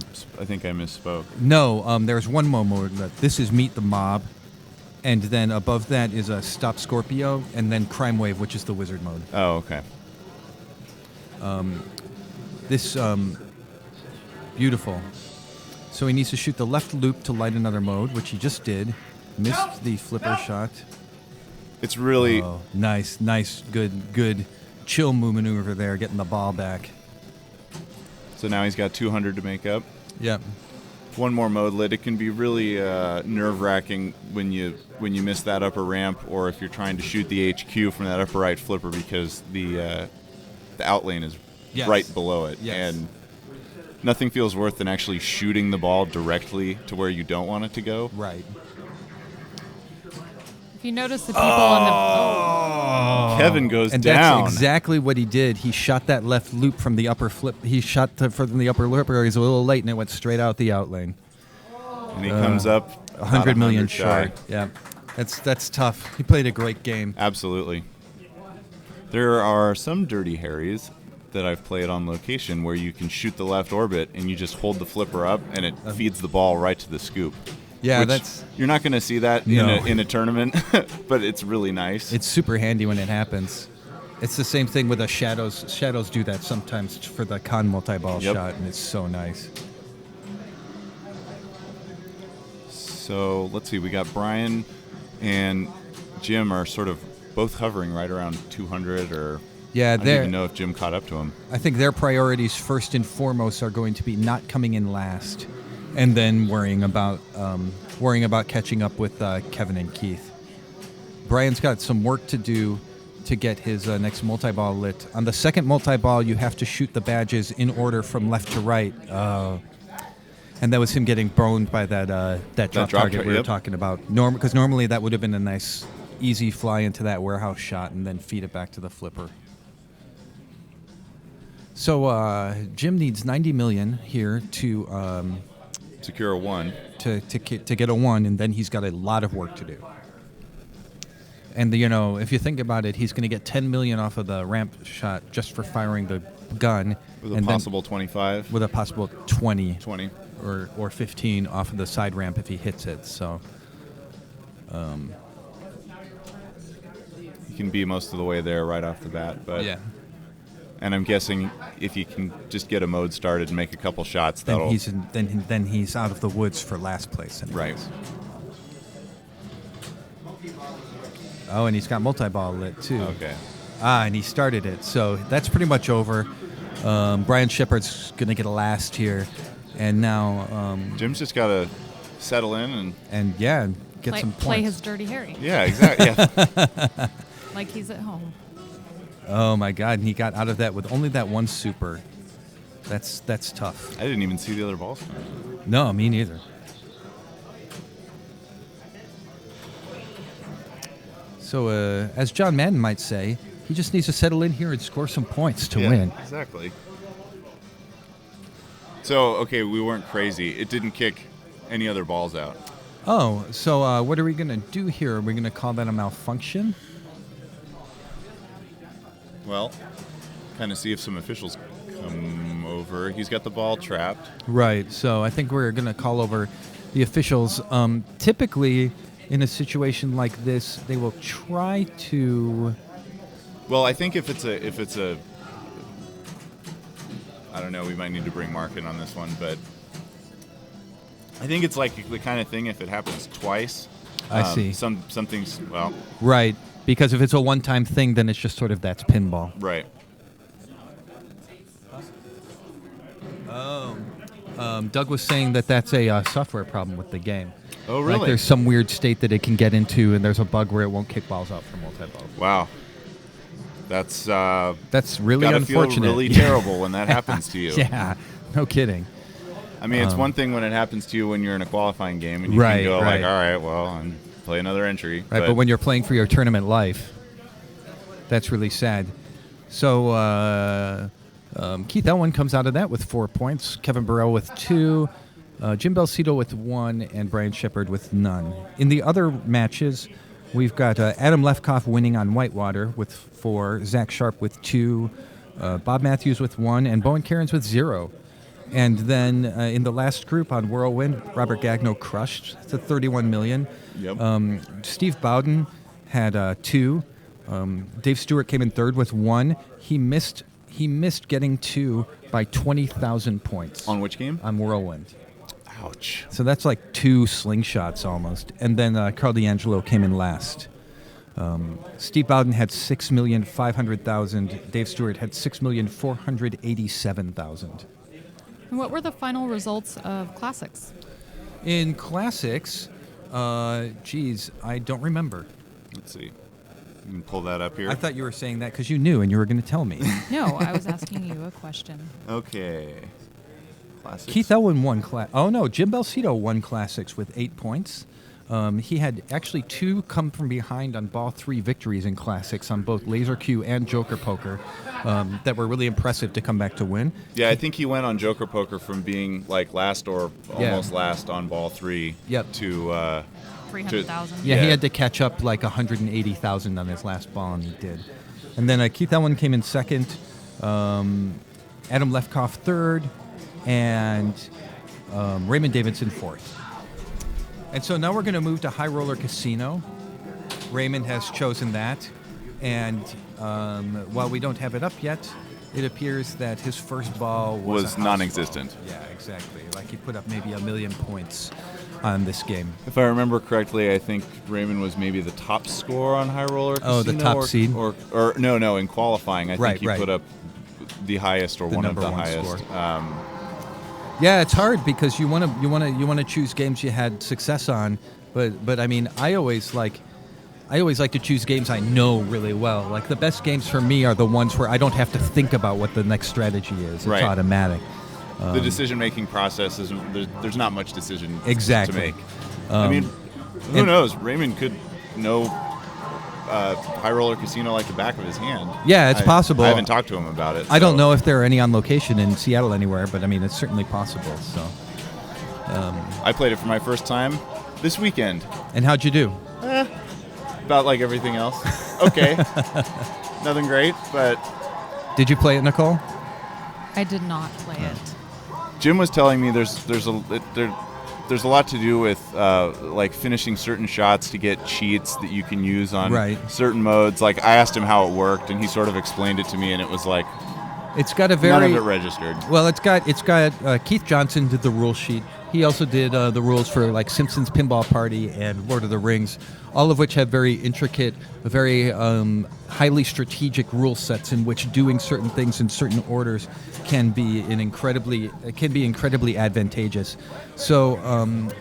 misspoke. No, there's one more mode left. This is Meet the Mob, and then above that is a Stop Scorpio, and then Crime Wave, which is the wizard mode. Oh, okay. This beautiful. So he needs to shoot the left loop to light another mode, which he just did. Missed the flipper shot. It's really nice, good chill maneuver there, getting the ball back. So now he's got 200 to make up. Yep. One more mode lit. It can be really nerve-wracking when you miss that upper ramp, or if you're trying to shoot the HQ from that upper right flipper, because the out lane is right below it, and nothing feels worse than actually shooting the ball directly to where you don't want it to go. Right. If you notice the people on Kevin goes and down. That's exactly what he did. He shot that left loop from the upper flip. He shot from the upper flipper. He's a little late, and it went straight out the out lane. And he comes up 100 million short. Yeah, that's tough. He played a great game. Absolutely. There are some Dirty Harrys that I've played on location where you can shoot the left orbit and you just hold the flipper up and it feeds the ball right to the scoop. Yeah, you're not going to see that in a tournament, but it's really nice. It's super handy when it happens. It's the same thing with the shadows. Shadows do that sometimes for the con multi-ball shot, and it's so nice. So let's see. We got Brian and Jim are sort of both hovering right around 200, or I don't even know if Jim caught up to him. I think their priorities first and foremost are going to be not coming in last, and then worrying about catching up with Kevin and Keith. Brian's got some work to do to get his next multi-ball lit. On the second multi-ball, you have to shoot the badges in order from left to right. And that was him getting boned by that drop target we were talking about. Because normally that would have been a nice, easy fly into that warehouse shot and then feed it back to the flipper. So Jim needs 90 million here to secure a 1. To get a 1, and then he's got a lot of work to do. And if you think about it, he's going to get 10 million off of the ramp shot just for firing the gun, with a possible 25. With a possible 20 or 15 off of the side ramp if he hits it. So, you can be most of the way there right off the bat, but yeah. And I'm guessing if you can just get a mode started and make a couple shots, then he's out of the woods for last place. Anyways. Right. Oh, and he's got multi-ball lit too. Okay. And he started it, so that's pretty much over. Brian Shepard's going to get a last here, and now Jim's just got to settle in and get some points. Play his Dirty Harry. Yeah, exactly. Yeah. Like he's at home. Oh my God! And he got out of that with only that one super. That's tough. I didn't even see the other balls. No, me neither. So, as John Madden might say, he just needs to settle in here and score some points to win. Exactly. So, okay, we weren't crazy. It didn't kick any other balls out. Oh, so what are we going to do here? Are we going to call that a malfunction? Well, kind of see if some officials come over. He's got the ball trapped. Right. So I think we're going to call over the officials. Typically, in a situation like this, they will try to. Well, I think if it's a, I don't know. We might need to bring Mark in on this one, but I think it's like the kind of thing. If it happens twice, I see. Some things. Well, Right, because if it's a one-time thing, then it's just sort of that's pinball. right. Doug was saying that that's a software problem with the game. Oh, really? Like there's some weird state that it can get into, and there's a bug where it won't kick balls out for multi-ball. Wow. That's really gotta unfortunate. feel really terrible when that happens to you. Yeah, no kidding. I mean, it's one thing when it happens to you when you're in a qualifying game and you Right, can go right. like, all right, well, and play another entry. Right, but when you're playing for your tournament life, that's really sad. So Keith Elwin comes out of that with 4 points, Kevin Burrell with 2, Jim Belcito with 1, and Brian Shepard with none. In the other matches, we've got Adam Lefkoff winning on Whitewater with 4, Zach Sharp with 2, Bob Matthews with 1, and Bowen Cairns with 0. And then in the last group on Whirlwind, Robert Gagno crushed to 31 million. Yep. Steve Bowden had 2. Dave Stewart came in third with 1. He missed getting 2 by 20,000 points. On which game? On Whirlwind. Ouch. So that's like 2 slingshots almost. And then Carl D'Angelo came in last. Steve Bowden had 6,500,000. Dave Stewart had 6,487,000. And what were the final results of Classics? In Classics, I don't remember. Let's see. You can pull that up here. I thought you were saying that because you knew and you were going to tell me. No, I was asking you a question. Okay. Classics. Keith Elwin won Jim Belcito won Classics with 8 points. He had actually 2 come from behind on ball 3 victories in Classics on both Laser Q and Joker Poker that were really impressive to come back to win. Yeah, I think he went on Joker Poker from being like last or almost last on ball 3 Yep. to 300,000. Yeah, he Yeah. had to catch up like 180,000 on his last ball, and he did. And then Keith Elwin came in second, Adam Lefkoff third, and Raymond Davidson fourth. And so now we're going to move to High Roller Casino. Raymond has chosen that, and while we don't have it up yet, it appears that his first ball was a house non-existent. ball. Yeah, exactly. Like he put up maybe 1 million points on this game. If I remember correctly, I think Raymond was maybe the top score on High Roller Casino. Oh, the top seed? Or no, in qualifying, I think he put up the highest or The one of number the one highest. score. Yeah, it's hard because you want to choose games you had success on, but I mean, I always like to choose games I know really well. Like the best games for me are the ones where I don't have to think about what the next strategy is. It's Right. automatic. The decision-making process is there's not much decision Exactly. to make. I mean, who knows? Raymond could know High Roller Casino like the back of his hand. Yeah, it's possible. I haven't talked to him about it. I don't so- know if there are any on location in Seattle anywhere, but I mean, it's certainly possible. So, I played it for my first time this weekend. and how'd you do? About like everything else. Okay. Nothing great, but Did you play it, Nicole? I did not play it. Jim was telling me there's a lot to do with like finishing certain shots to get cheats that you can use on Right. certain modes. Like I asked him how it worked, and he sort of explained it to me, and it was like It's got a very none of it registered. Well, it's got Keith Johnson did the rule sheet. He also did the rules for like Simpsons Pinball Party and Lord of the Rings, all of which have very intricate, very highly strategic rule sets in which doing certain things in certain orders can be incredibly advantageous. So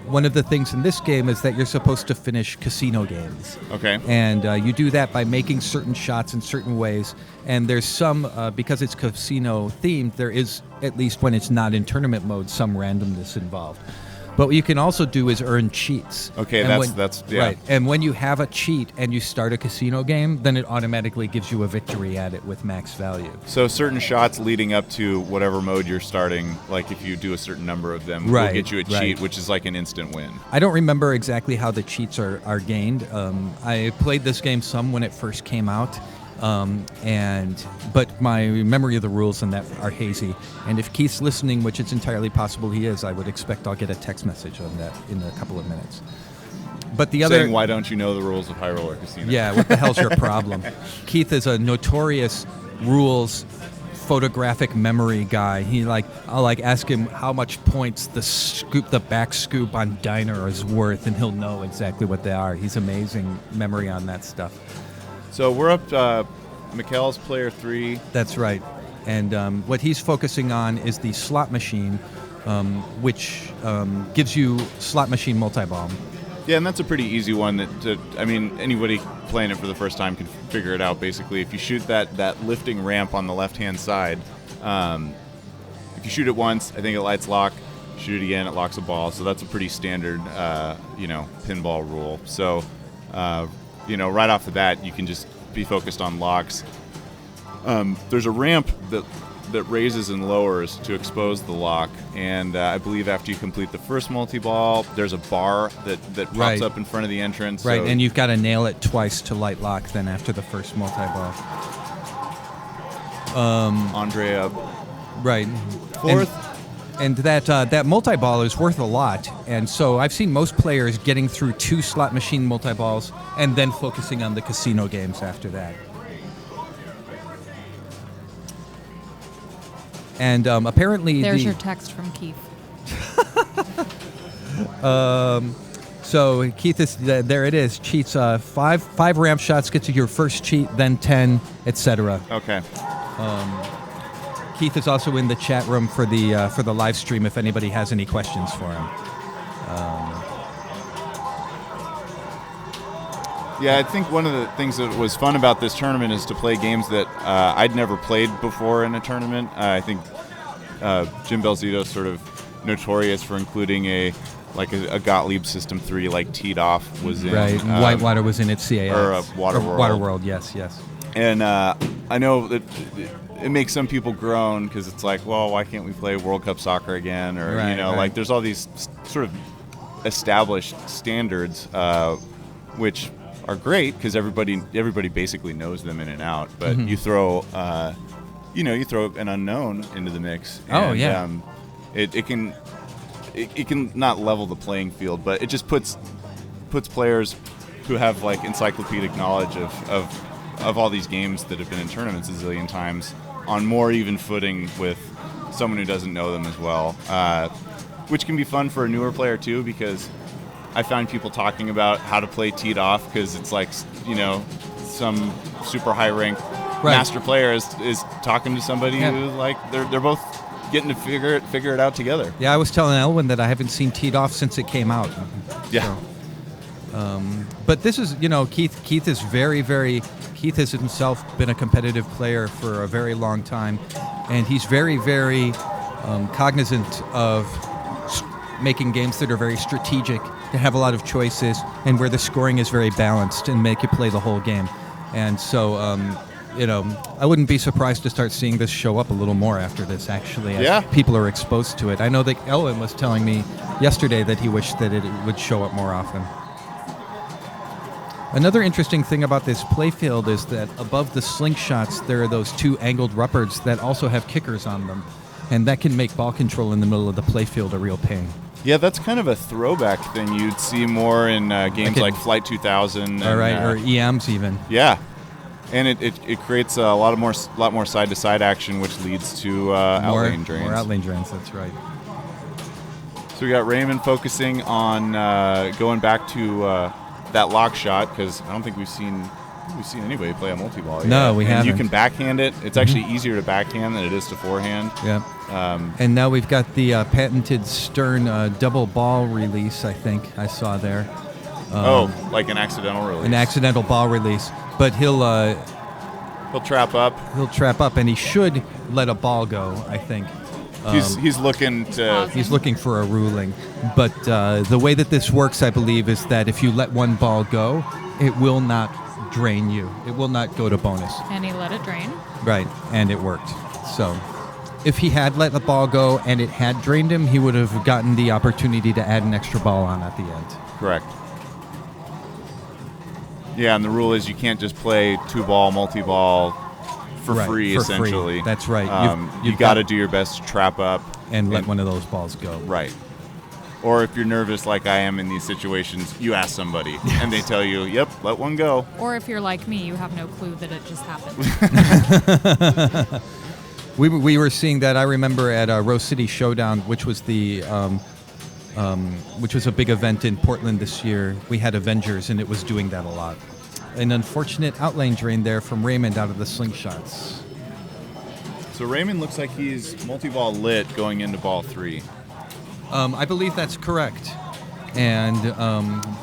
one of the things in this game is that you're supposed to finish casino games. Okay. And you do that by making certain shots in certain ways. And there's some, because it's casino themed, there is, at least when it's not in tournament mode, some randomness involved. But what you can also do is earn cheats. Okay, And that's yeah. Right. And when you have a cheat and you start a casino game, then it automatically gives you a victory at it with max value. So certain shots leading up to whatever mode you're starting, like if you do a certain number of them, Right, will get you a cheat, right. which is like an instant win. I don't remember exactly how the cheats are gained. I played this game some when it first came out. But my memory of the rules and that are hazy. And if Keith's listening, which it's entirely possible he is, I would expect I'll get a text message on that in a couple of minutes. But the other, saying, why don't you know the rules of High Roller Casino? yeah, what the hell's your problem? Keith is a notorious rules photographic memory guy. I'll ask him how much points the back scoop on Diner is worth, and he'll know exactly what they are. He's amazing memory on that stuff. So we're up. Mikkel's player 3. That's right. And what he's focusing on is the slot machine, which gives you slot machine multi-ball. Yeah, and that's a pretty easy one. Anybody playing it for the first time can figure it out. Basically, if you shoot that lifting ramp on the left-hand side, if you shoot it once, I think it lights lock. Shoot it again, it locks a ball. So that's a pretty standard, pinball rule. So, right off the bat, you can just be focused on locks. There's a ramp that raises and lowers to expose the lock, and I believe after you complete the first multi-ball, there's a bar that pops up in front of the entrance. Right, so and you've got to nail it twice to light lock then after the first multi-ball. Andre up. Right. Fourth. And that multi-ball is worth a lot, and so I've seen most players getting through 2 slot machine multi-balls and then focusing on the casino games after that. And apparently, There's your text from Keith. So Keith is there. It is cheats. 5 ramp shots gets you your first cheat, then 10, etc. Okay. Keith is also in the chat room for the live stream if anybody has any questions for him. Yeah, I think one of the things that was fun about this tournament is to play games that I'd never played before in a tournament. I think Jim Belzito's sort of notorious for including a Gottlieb System 3, like Teed Off was in. Right, Whitewater was in its CAX. Or Waterworld. Waterworld, yes. And I know that it makes some people groan because it's like, well, why can't we play World Cup soccer again? Or, right. There's all these sort of established standards, which are great because everybody basically knows them in and out. But you throw, you throw an unknown into the mix. And, it can not level the playing field, but it just puts players who have encyclopedic knowledge of all these games that have been in tournaments a zillion times on more even footing with someone who doesn't know them as well, which can be fun for a newer player too, because I found people talking about how to play Teed Off because it's some super high ranked master player is talking to somebody who they're both getting to figure it out together. Yeah, I was telling Elwin that I haven't seen Teed Off since it came out. Yeah. So, but this is, Keith is very, very. Keith has himself been a competitive player for a very long time, and he's very, very cognizant of making games that are very strategic, that have a lot of choices, and where the scoring is very balanced and make you play the whole game. And so, I wouldn't be surprised to start seeing this show up a little more after this, actually, as people are exposed to it. I know that Elwin was telling me yesterday that he wished that it would show up more often. Another interesting thing about this playfield is that above the slingshots, there are those 2 angled ruppards that also have kickers on them, and that can make ball control in the middle of the playfield a real pain. Yeah, that's kind of a throwback thing you'd see more in games like Flight 2000. All right, or EMs even. Yeah, and it creates a lot more side-to-side action, which leads to outlane drains. More outlane drains, that's right. So we got Raymond focusing on going back to that lock shot, because I don't think we've seen anybody play a multi-ball yet. No, we haven't. You can backhand it. It's actually easier to backhand than it is to forehand. Yeah. And now we've got the patented Stern double ball release, I think I saw there. Like an accidental release. An accidental ball release. But he'll trap up. He'll trap up, and he should let a ball go, I think. He's looking to... He's looking for a ruling. But the way that this works, I believe, is that if you let one ball go, it will not drain you. It will not go to bonus. And he let it drain. Right, and it worked. So if he had let the ball go and it had drained him, he would have gotten the opportunity to add an extra ball on at the end. Correct. Yeah, and the rule is you can't just play 2-ball, multi-ball for free, essentially. Free. That's right. You've got to do your best to trap up and let one of those balls go. Right. Or if you're nervous like I am in these situations, you ask somebody, and they tell you, yep, let one go. Or if you're like me, you have no clue that it just happened. We were seeing that, I remember, at Rose City Showdown, which was which was a big event in Portland this year. We had Avengers, and it was doing that a lot. An unfortunate outlane drain there from Raymond out of the slingshots. So Raymond looks like he's multi-ball lit going into ball 3. I believe that's correct. And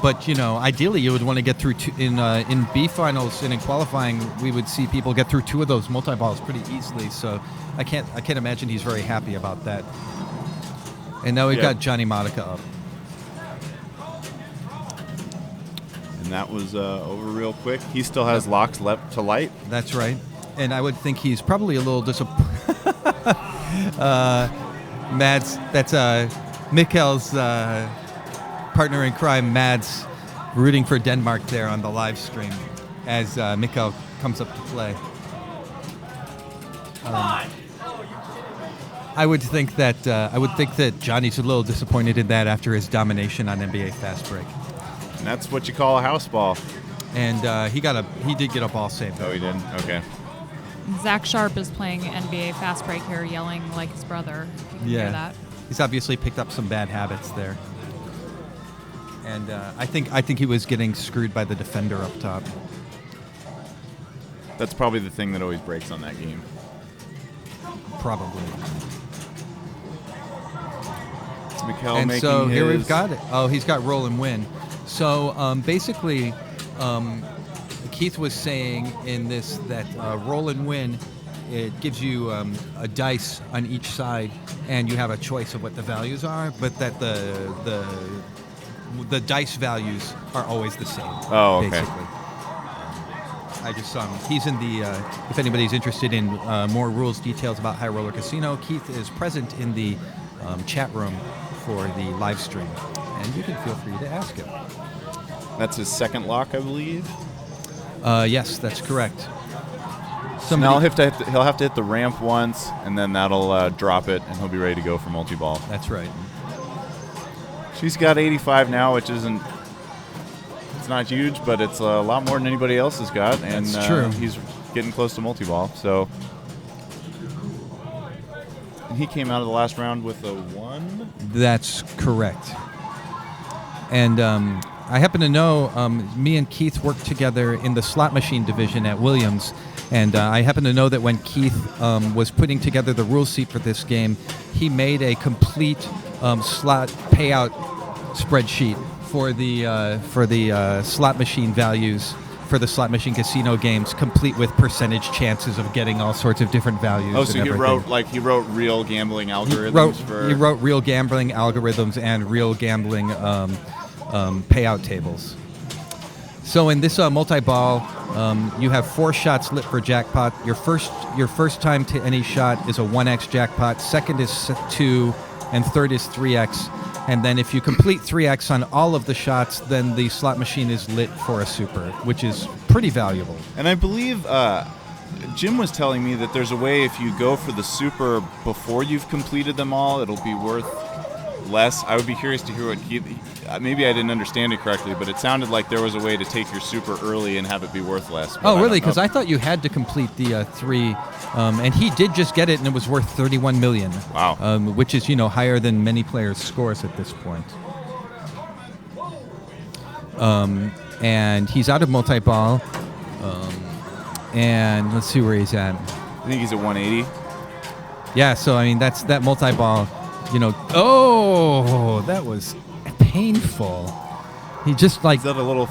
but ideally you would want to get through in B finals and in qualifying we would see people get through 2 of those multi-balls pretty easily. So I can't imagine he's very happy about that. And now we've got Johnny Modica up. And that was over real quick. He still has locks left to light. That's right. And I would think he's probably a little disappointed. Mads, that's Mikkel's partner in crime, Mads, rooting for Denmark there on the live stream as Mikkel comes up to play. I would think that Johnny's a little disappointed in that after his domination on NBA Fast Break. And that's what you call a house ball. And he did get a ball save. Oh, he did? Okay. Zach Sharp is playing NBA Fast Break here, yelling like his brother. You can hear that. He's obviously picked up some bad habits there. And I think he was getting screwed by the defender up top. That's probably the thing that always breaks on that game. Probably. Mikkel And making so here his- we've got it. Oh, he's got roll and win. So basically, Keith was saying in this that roll and win, it gives you a dice on each side, and you have a choice of what the values are, but that the dice values are always the same. Oh, okay. Basically. I just saw him. He's in the, if anybody's interested in more rules details about High Roller Casino, Keith is present in the chat room for the live stream, and you can feel free to ask him. That's his second lock, I believe. Yes, that's correct. Now he'll have to hit the ramp once, and then that'll drop it, and he'll be ready to go for multi-ball. That's right. She's got 85 now, which isn't... It's not huge, but it's a lot more than anybody else has got. And That's true. He's getting close to multi-ball, so... And he came out of the last round with a 1? That's correct. And I happen to know me and Keith worked together in the slot machine division at Williams, and I happen to know that when Keith was putting together the rule sheet for this game, he made a complete slot payout spreadsheet for the slot machine values for the slot machine casino games, complete with percentage chances of getting all sorts of different values. Oh, so and he wrote real gambling algorithms He wrote real gambling algorithms and real gambling payout tables. So in this multi-ball, you have 4 shots lit for jackpot. Your first time to any shot is a 1x jackpot. Second is 2, and third is 3x. And then if you complete 3x on all of the shots, then the slot machine is lit for a super, which is pretty valuable. And I believe Jim was telling me that there's a way if you go for the super before you've completed them all, it'll be worth less. I would be curious to hear what maybe I didn't understand it correctly, but it sounded like there was a way to take your super early and have it be worth less. Oh, really? Because I thought you had to complete the 3, and he did just get it, and it was worth $31 million. Wow. Which is, higher than many players' scores at this point. And he's out of multi-ball, and let's see where he's at. I think he's at 180. Yeah, so, that's that multi-ball, oh, that was painful. He just Is that a little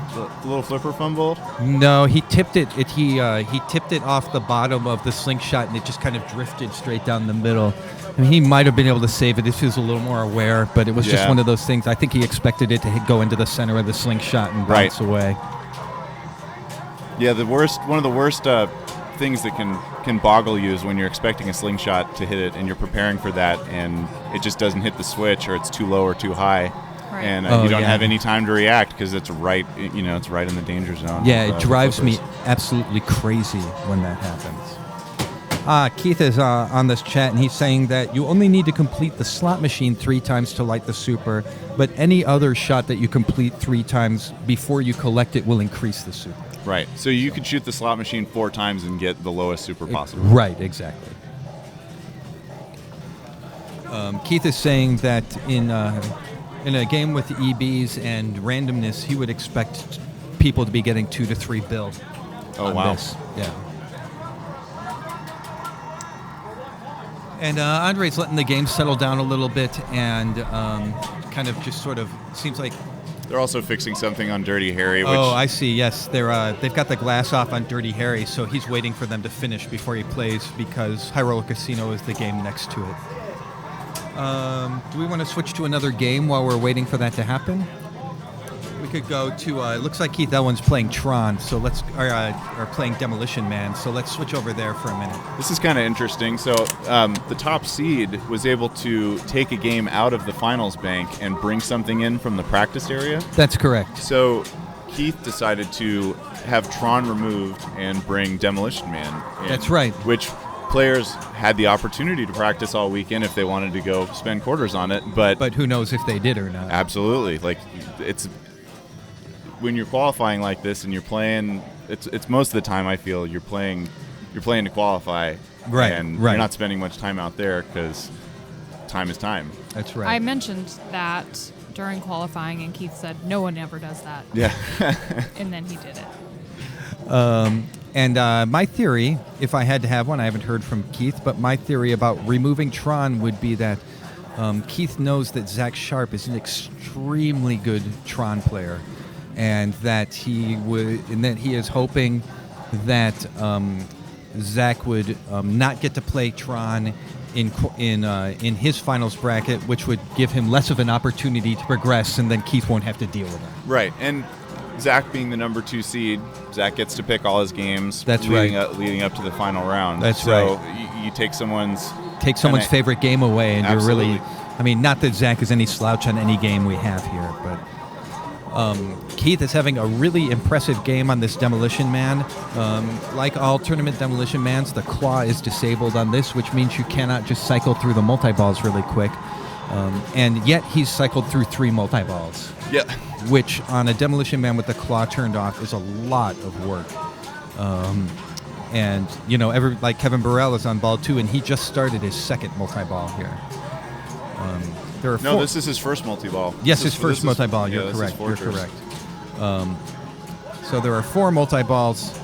flipper fumble? No, he tipped it. He tipped it off the bottom of the slingshot, and it just kind of drifted straight down the middle. He might have been able to save it if he was a little more aware, but it was just one of those things. I think he expected it to go into the center of the slingshot and bounce away. Yeah, one of the worst things that can boggle you is when you're expecting a slingshot to hit it, and you're preparing for that, and it just doesn't hit the switch, or it's too low or too high. Right. And you don't have any time to react because it's right in the danger zone. Yeah, it drives me absolutely crazy when that happens. Keith is on this chat, and he's saying that you only need to complete the slot machine 3 times to light the super, but any other shot that you complete 3 times before you collect it will increase the super. Right. So you could shoot the slot machine 4 times and get the lowest super possible. Right, exactly. Keith is saying that in a game with EBs and randomness, he would expect people to be getting 2 to 3 bill. Oh, wow. This. Yeah. And Andre's letting the game settle down a little bit, and kind of just sort of seems like. They're also fixing something on Dirty Harry. Which I see. Yes, they've got the glass off on Dirty Harry, so he's waiting for them to finish before he plays because High Roller Casino is the game next to it. Do we want to switch to another game while we're waiting for that to happen? We could go to. It looks like Keith Elwin's playing Tron, so or playing Demolition Man. So let's switch over there for a minute. This is kind of interesting. So the top seed was able to take a game out of the finals bank and bring something in from the practice area. That's correct. So Keith decided to have Tron removed and bring Demolition Man in. That's right. Which players had the opportunity to practice all weekend if they wanted to go spend quarters on it, but who knows if they did or not? Absolutely. Like it's when you're qualifying like this and you're playing, it's most of the time I feel you're playing to qualify, right? And right. You're not spending much time out there because time is time. That's right. I mentioned that during qualifying, and Keith said no one ever does that. Yeah. And then he did it. And my theory, if I had to have one, I haven't heard from Keith, but my theory about removing Tron would be that Keith knows that Zach Sharp is an extremely good Tron player, and that he is hoping that Zach would not get to play Tron in his finals bracket, which would give him less of an opportunity to progress, and then Keith won't have to deal with it. Right, and Zach being the number 2 seed, Zach gets to pick all his games. That's leading right. Leading up to the final round. That's so right. You take someone's favorite game away, and Absolutely. you're really. I mean, not that Zach is any slouch on any game we have here, but Keith is having a really impressive game on this Demolition Man. Like all tournament Demolition Mans, the claw is disabled on this, which means you cannot just cycle through the multi-balls really quick. And yet he's cycled through 3 multi-balls. Yeah. Which on a Demolition Man with the claw turned off is a lot of work. And, like Kevin Burrell is on ball 2, and he just started his second multi-ball here. There are this is his first multi-ball. Yes, his first multi-ball. You're correct. You're correct. So there are 4 multi-balls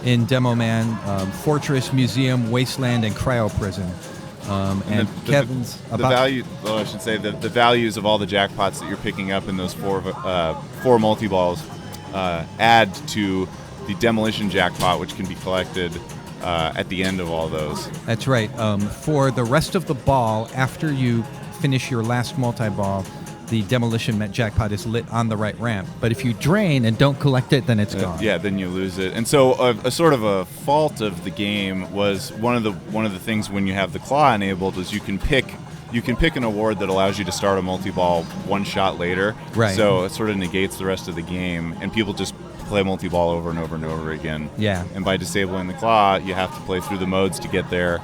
in Demo Man: Fortress, Museum, Wasteland, and Cryo Prison. And Kevin's the value. Well, I should say the values of all the jackpots that you're picking up in those 4 multi-balls add to the demolition jackpot, which can be collected at the end of all those. That's right. For the rest of the ball, after you finish your last multi-ball, the demolition jackpot is lit on the right ramp. But if you drain and don't collect it, then it's gone. Yeah, then you lose it. And so a sort of a fault of the game was one of the things when you have the claw enabled is you can pick an award that allows you to start a multi-ball 1 shot later. Right. So it sort of negates the rest of the game, and people just play multi-ball over and over and over again. Yeah. And by disabling the claw, you have to play through the modes to get there.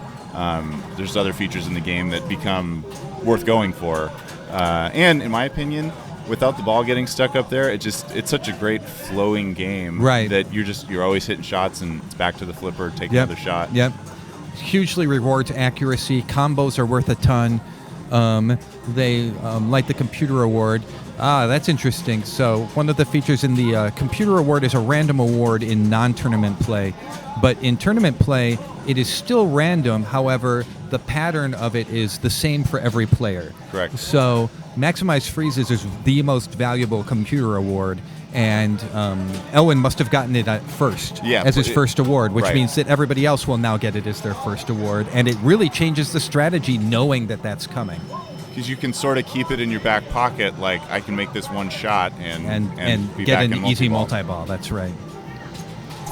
There's other features in the game that become worth going for. And in my opinion, without the ball getting stuck up there, it's such a great flowing game, right, that you're always hitting shots and it's back to the flipper, take another shot. Yep. Hugely rewards accuracy. Combos are worth a ton. They like the computer award. That's interesting. So one of the features in the computer award is a random award in non-tournament play. But in tournament play, it is still random. However, the pattern of it is the same for every player. Correct. So Maximize Freezes is the most valuable computer award. And Elwin must have gotten it at first as his first award, which means that everybody else will now get it as their first award. And it really changes the strategy knowing that that's coming. Because you can sort of keep it in your back pocket, like I can make this 1 shot and be get back an in easy multi-ball. multi-ball. That's right.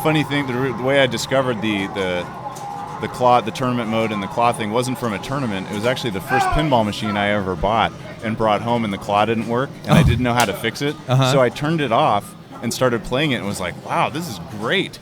Funny thing, the way I discovered the claw, the tournament mode and the claw thing wasn't from a tournament. It was actually the first pinball machine I ever bought and brought home, and the claw didn't work, and I didn't know how to fix it. So I turned it off and started playing it and was like, wow, this is great.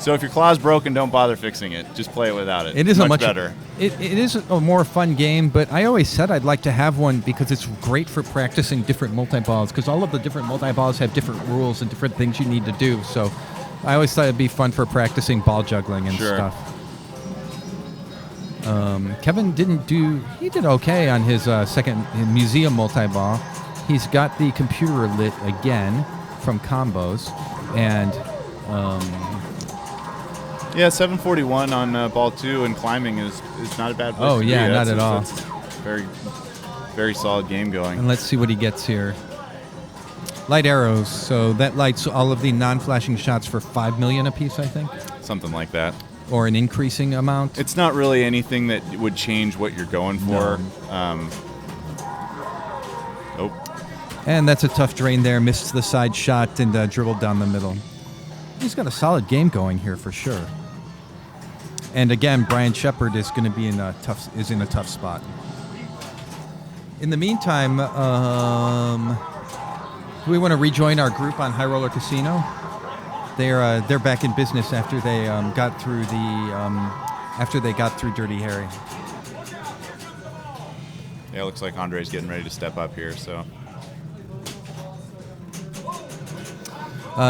So if your claw's broken, don't bother fixing it. Just play it without it. It is much better. It is a more fun game, but I always said I'd like to have one because it's great for practicing different multi-balls, because all of the different multi-balls have different rules and different things you need to do. So I always thought it'd be fun for practicing ball juggling and Sure. stuff. Kevin he did okay on his second museum multi-ball. He's got the computer lit again from combos, and Yeah, 741 on ball 2, and climbing is not a bad place Oh, to yeah, be. not at all. That's very, very solid game going. and let's see what he gets here. Light arrows, so that lights all of the non-flashing shots for 5 million apiece, I think, Something like that. or an increasing amount. It's not really anything that would change what you're going for. Nope. And that's a tough drain there. Missed the side shot and dribbled down the middle. He's got a solid game going here for sure. And again, Brian Shepard is going to be in a tough spot. In the meantime, do we want to rejoin our group on High Roller Casino? They're back in business after they got through Dirty Harry. Yeah, it looks like Andre's getting ready to step up here. So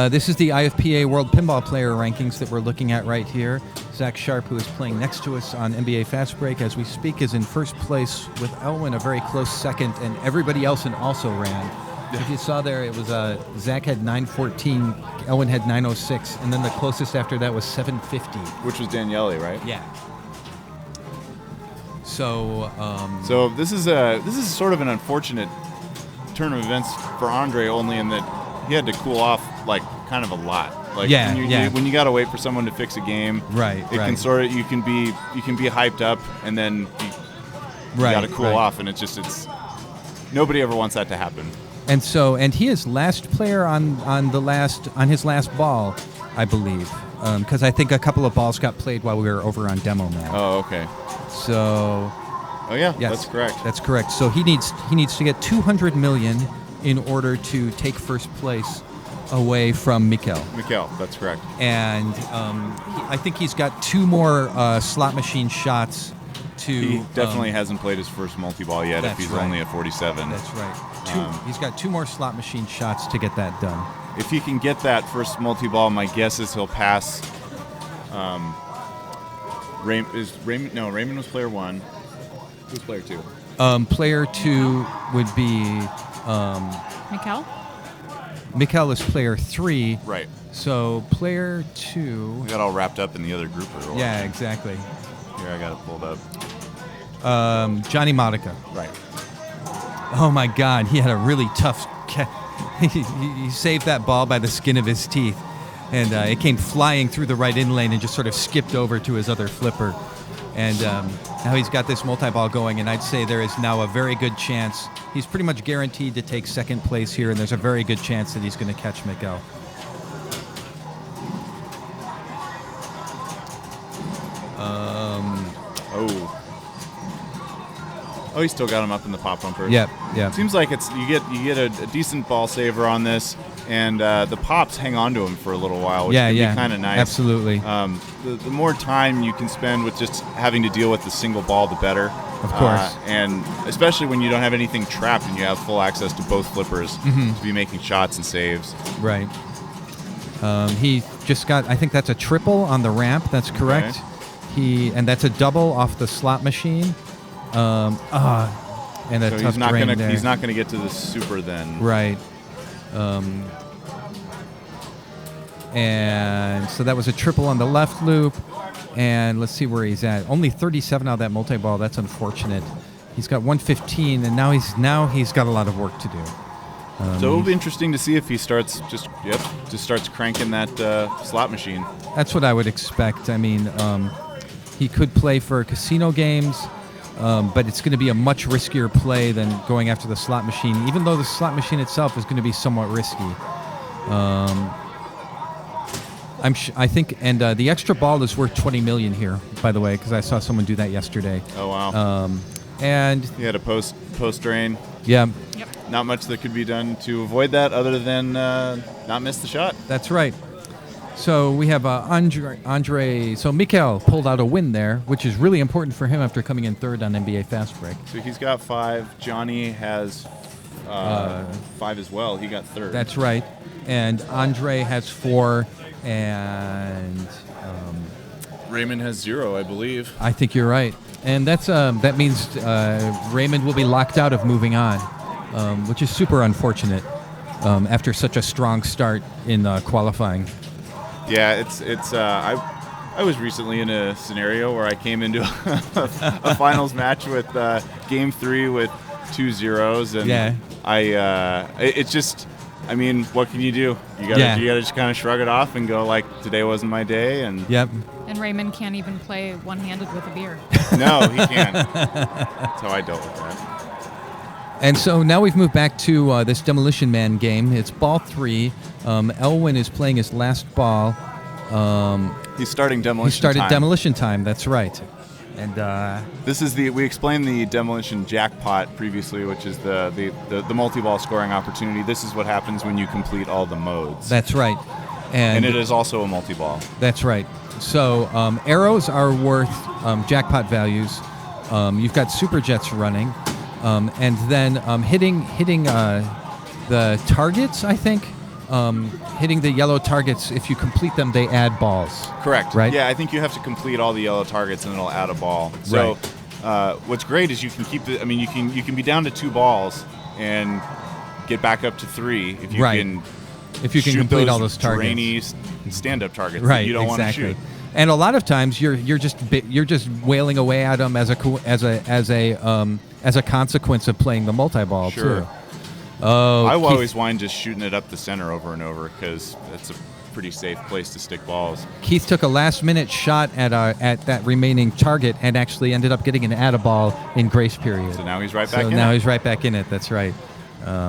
This is the IFPA World Pinball Player Rankings that we're looking at right here. Zach Sharp, who is playing next to us on NBA Fast Break as we speak, is in first place with Elwin, a very close second, and everybody else in also ran. If you saw there, it was Zach had 9:14, Elwin had 9:06, and then the closest after that was 7:50. Which was Daniele, right? Yeah. So. So this is sort of an unfortunate turn of events for Andre, only in that he had to cool off like kind of a lot. Like when you got to wait for someone to fix a game, right? Can sort of you can be hyped up and then you got to cool off, and it's nobody ever wants that to happen. And he is last player on his last ball, I believe, because I think a couple of balls got played while we were over on Demo Man. Oh, okay. So. Oh yeah, yes, that's correct. That's correct. So he needs to get 200 million in order to take first place away from Mikkel. That's correct. And I think he's got two more slot machine shots to. He definitely hasn't played his first multi-ball yet if he's only at 47. That's right. He's got two more slot machine shots to get that done. If he can get that first multi-ball, my guess is he'll pass. Raymond was player one. Who's player two? Player two would be. Mikkel is player three. Right. So player two. We got all wrapped up in the other group. Yeah, exactly. Here, I got it pulled up. Johnny Modica. Right. Oh my God, he had a really tough. He saved that ball by the skin of his teeth, and it came flying through the right in lane and just sort of skipped over to his other flipper. And now he's got this multi-ball going, and I'd say there is now a very good chance. He's pretty much guaranteed to take second place here, and there's a very good chance that he's going to catch Mikkel. Oh, he still got him up in the pop bumper. Yep. Seems like you get a decent ball saver on this, and the pops hang on to him for a little while, which can be kind of nice. Absolutely. The more time you can spend with just having to deal with the single ball, the better. Of course. And especially when you don't have anything trapped and you have full access to both flippers to be making shots and saves. Right. He just got, I think that's a triple on the ramp. That's correct. Okay. And that's a double off the slot machine. And a so tough drain there. He's not gonna get to the super then. Right. And so that was a triple on the left loop. And let's see where he's at. Only 37 out of that multi-ball. That's unfortunate. He's got 115, and now he's got a lot of work to do. So it'll be interesting to see if he starts starts cranking that slot machine. That's what I would expect. I mean, he could play for casino games. But it's going to be a much riskier play than going after the slot machine, even though the slot machine itself is going to be somewhat risky. I think, and the extra ball is worth 20 million here, by the way, because I saw someone do that yesterday. Oh wow! And he had a post drain. Yeah. Yep. Not much that could be done to avoid that, other than not miss the shot. That's right. So we have Andre. So Mikael pulled out a win there, which is really important for him after coming in third on NBA Fast Break. So he's got 5. Johnny has 5 as well. He got third. That's right. And Andre has 4, and Raymond has 0, I believe. I think you're right. And that means Raymond will be locked out of moving on, which is super unfortunate after such a strong start in qualifying. Yeah, it's. I was recently in a scenario where I came into a finals match with game 3 with 2 zeros, and yeah. It's just. I mean, what can you do? You gotta just kind of shrug it off and go like, today wasn't my day, and. Yep. And Raymond can't even play one-handed with a beer. No, he can't. That's how I dealt with that. And so now we've moved back to this Demolition Man game. It's ball 3. Elwin is playing his last ball. He's starting demolition. He started time. demolition time. That's right. And this is we explained the demolition jackpot previously, which is the multi-ball scoring opportunity. This is what happens when you complete all the modes. That's right. And it is also a multi-ball. That's right. So arrows are worth jackpot values. You've got super jets running. And then hitting the targets, I think. Hitting the yellow targets, if you complete them, they add balls. Correct. Right? Yeah, I think you have to complete all the yellow targets and it'll add a ball. So what's great is you can keep you can be down to 2 balls and get back up to 3 if you can. If you can shoot complete all those targets. Drainy stand-up targets Right, that you don't exactly. want to shoot. And a lot of times you're just wailing away at them as a consequence of playing the multi-ball Sure. too. Oh, I Keith, always wind just shooting it up the center over and over because that's a pretty safe place to stick balls. Keith took a last-minute shot at that remaining target and actually ended up getting an add-a-ball in grace period. So now he's right back in. So now he's right back in it. That's right.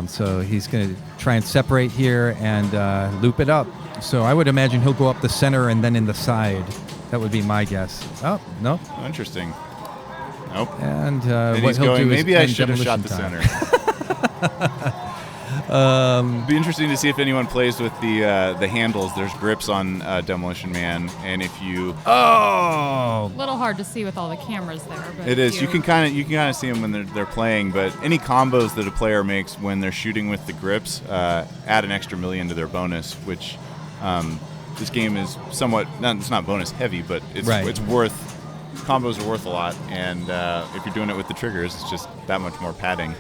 So he's going to try and separate here and loop it up. So I would imagine he'll go up the center and then in the side. That would be my guess. Oh, no. Oh, interesting. Nope. And And what he's he'll going, do maybe is I end should have shot demolition the time. center. Be interesting to see if anyone plays with the handles. There's grips on Demolition Man, and if you Oh! A little hard to see with all the cameras there. But it is you can kind of see them when they're playing. But any combos that a player makes when they're shooting with the grips add an extra million to their bonus, which this game is somewhat it's not bonus heavy, but it's worth. Combos are worth a lot, and if you're doing it with the triggers, it's just that much more padding.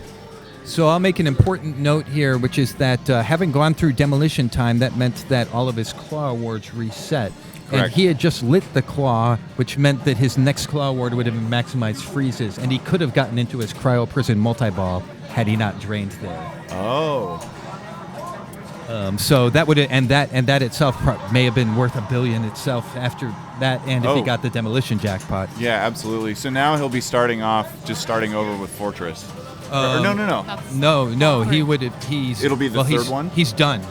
So I'll make an important note here, which is that having gone through demolition time, that meant that all of his claw awards reset. Correct. And he had just lit the claw, which meant that his next claw award would have been maximized freezes, and he could have gotten into his cryo prison multi-ball had he not drained there. Oh. So that would and that itself may have been worth $1 billion itself after that, and if he got the demolition jackpot. Yeah, absolutely. So now he'll be starting over with Fortress. Or no. No. He would. It'll be the third one? He's done.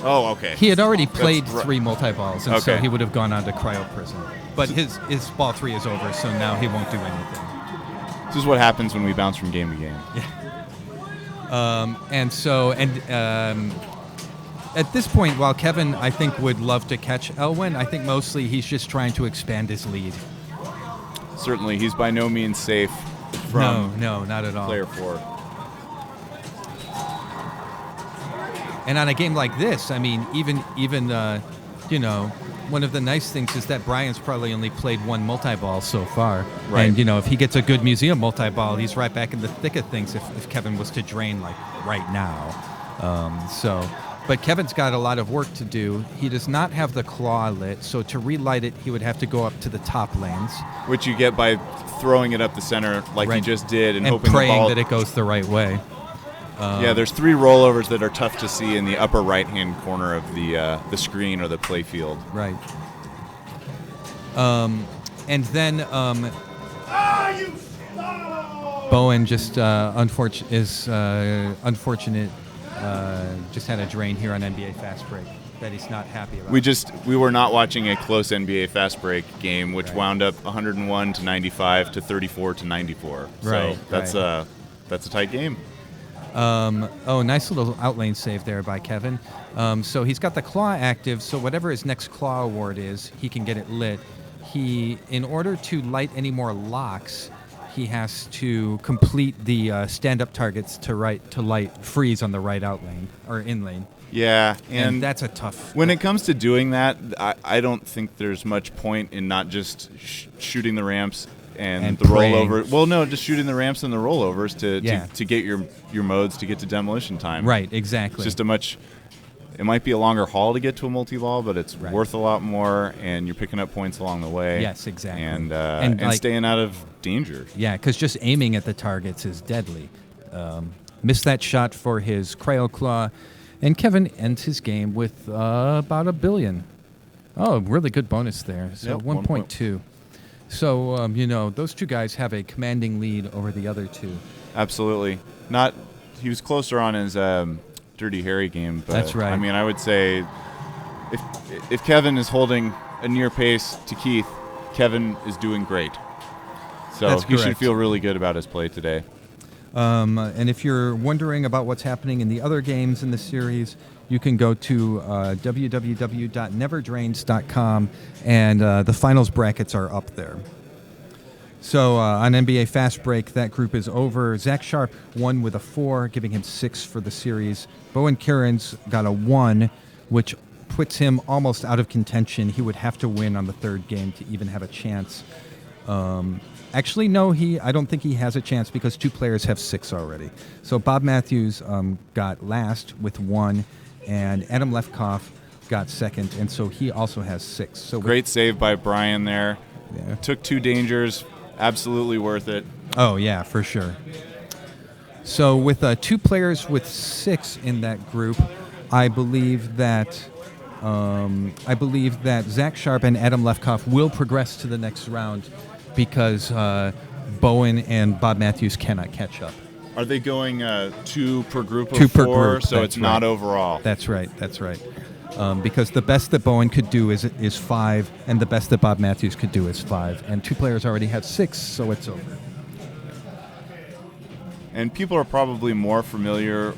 Oh, okay. He had already played 3 multi-balls, and so Okay. he would have gone on to cryo prison. But his ball 3 is over, so now he won't do anything. This is what happens when we bounce from game to game. At this point, while Kevin, I think, would love to catch Elwin, I think mostly he's just trying to expand his lead. Certainly, he's by no means safe from No, not at all. player 4. And on a game like this, I mean, even one of the nice things is that Brian's probably only played 1 multi-ball so far. Right. And, if he gets a good museum multi-ball, he's right back in the thick of things if Kevin was to drain, like, right now. But Kevin's got a lot of work to do. He does not have the claw lit, so to relight it, he would have to go up to the top lanes. Which you get by throwing it up the center like you just did and hoping praying the ball... that it goes the right way. Yeah, there's 3 rollovers that are tough to see in the upper right-hand corner of the screen or the play field. Right. And then Bowen just unfortunate. Just had a drain here on NBA Fast Break that he's not happy about. We were not watching a close NBA Fast Break game, which wound up 101 to 95 to 34 to 94. So that's a tight game. Nice little outlane save there by Kevin. So he's got the claw active, so whatever his next claw award is, he can get it lit. In order to light any more locks, he has to complete the stand-up targets to light freeze on the right outlane or in lane. Yeah, and that's a tough. When it comes to doing that, I don't think there's much point in not just shooting the ramps and the praying. rollover. Well, no, just shooting the ramps and the rollovers to get your modes to get to demolition time. Right, exactly. It's just it might be a longer haul to get to a multi-ball, but it's worth a lot more, and you're picking up points along the way. Yes, exactly. And staying out of danger. Yeah, because just aiming at the targets is deadly. Missed that shot for his Cryo Claw, and Kevin ends his game with about $1 billion. Oh, really good bonus there. So 1.2. So, those two guys have a commanding lead over the other two. Absolutely. He was closer on his Dirty Harry game. But, that's right. I mean, I would say if Kevin is holding a near pace to Keith, Kevin is doing great. So he should feel really good about his play today. And if you're wondering about what's happening in the other games in the series, you can go to www.neverdrains.com, and the finals brackets are up there. So on NBA Fast Break, that group is over. Zach Sharp won with a 4, giving him 6 for the series. Bowen Kerins got a 1, which puts him almost out of contention. He would have to win on the third game to even have a chance. Actually, no, I don't think he has a chance because 2 players have 6 already. So Bob Matthews got last with 1, and Adam Lefkoff got second, and so he also has 6. So great save by Brian there. Yeah. Took 2 dangers. Absolutely worth it. Oh, yeah, for sure. So with 2 players with 6 in that group, I believe that Zach Sharp and Adam Lefkoff will progress to the next round because Bowen and Bob Matthews cannot catch up. Are they going 2 per group of 2 per 4? group, so it's not overall. That's right. Because the best that Bowen could do is 5, and the best that Bob Matthews could do is 5. And 2 players already have 6, so it's over. And people are probably more familiar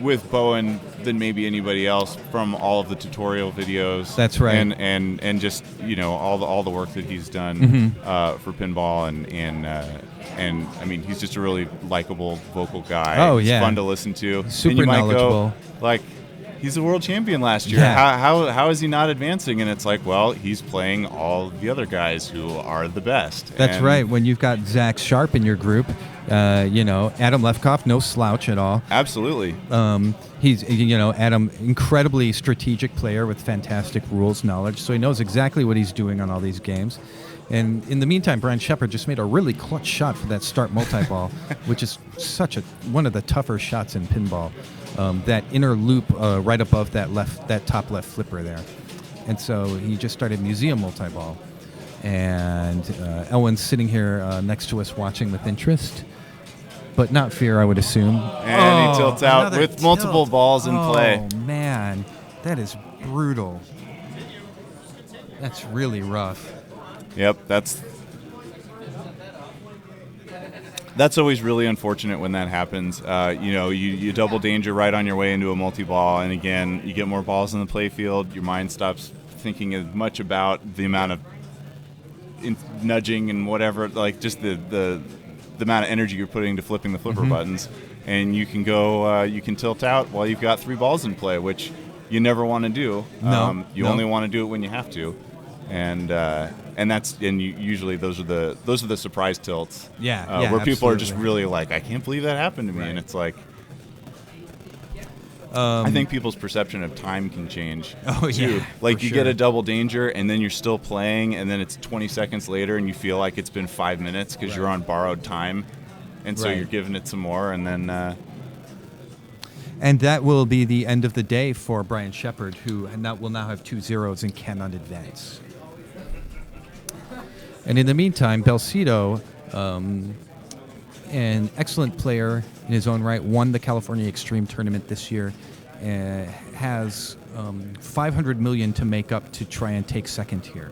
with Bowen than maybe anybody else from all of the tutorial videos. That's right. And just all the work that he's done for pinball and I mean he's just a really likable vocal guy. Oh He's yeah, fun to listen to. Super and you might knowledgeable. Go, he's a world champion last year. Yeah. How is he not advancing? And it's like, well, he's playing all the other guys who are the best. That's right. When you've got Zach Sharp in your group, Adam Lefkoff, no slouch at all. Absolutely. He's Adam, incredibly strategic player with fantastic rules knowledge, so he knows exactly what he's doing on all these games. And in the meantime, Brian Shepard just made a really clutch shot for that start multi-ball, which is one of the tougher shots in pinball. That inner loop right above that top left flipper there. And so he just started museum multi-ball. And Elwin's sitting here next to us watching with interest, but not fear, I would assume. And he tilts out with multiple balls in play. Oh, man. That is brutal. That's really rough. Yep, that's always really unfortunate when that happens. You double danger right on your way into a multi-ball, and again, you get more balls in the play field. Your mind stops thinking as much about the amount of nudging and whatever, like just the amount of energy you're putting to flipping the flipper buttons, and you can tilt out while you've got 3 balls in play, which you never want to do. You only want to do it when you have to, and usually those are the surprise tilts. Where people absolutely. are just really like, I can't believe that happened to me, and it's like. I think people's perception of time can change. Oh, too. yeah. Like you get a double danger, and then you're still playing, and then it's 20 seconds later, and you feel like it's been 5 minutes because you're on borrowed time, and so you're giving it some more, and then. And that will be the end of the day for Brian Shepard, who will now have 2 zeros and cannot advance. And in the meantime, Belcito, an excellent player in his own right, won the California Extreme Tournament this year, and has $500 million to make up to try and take second here.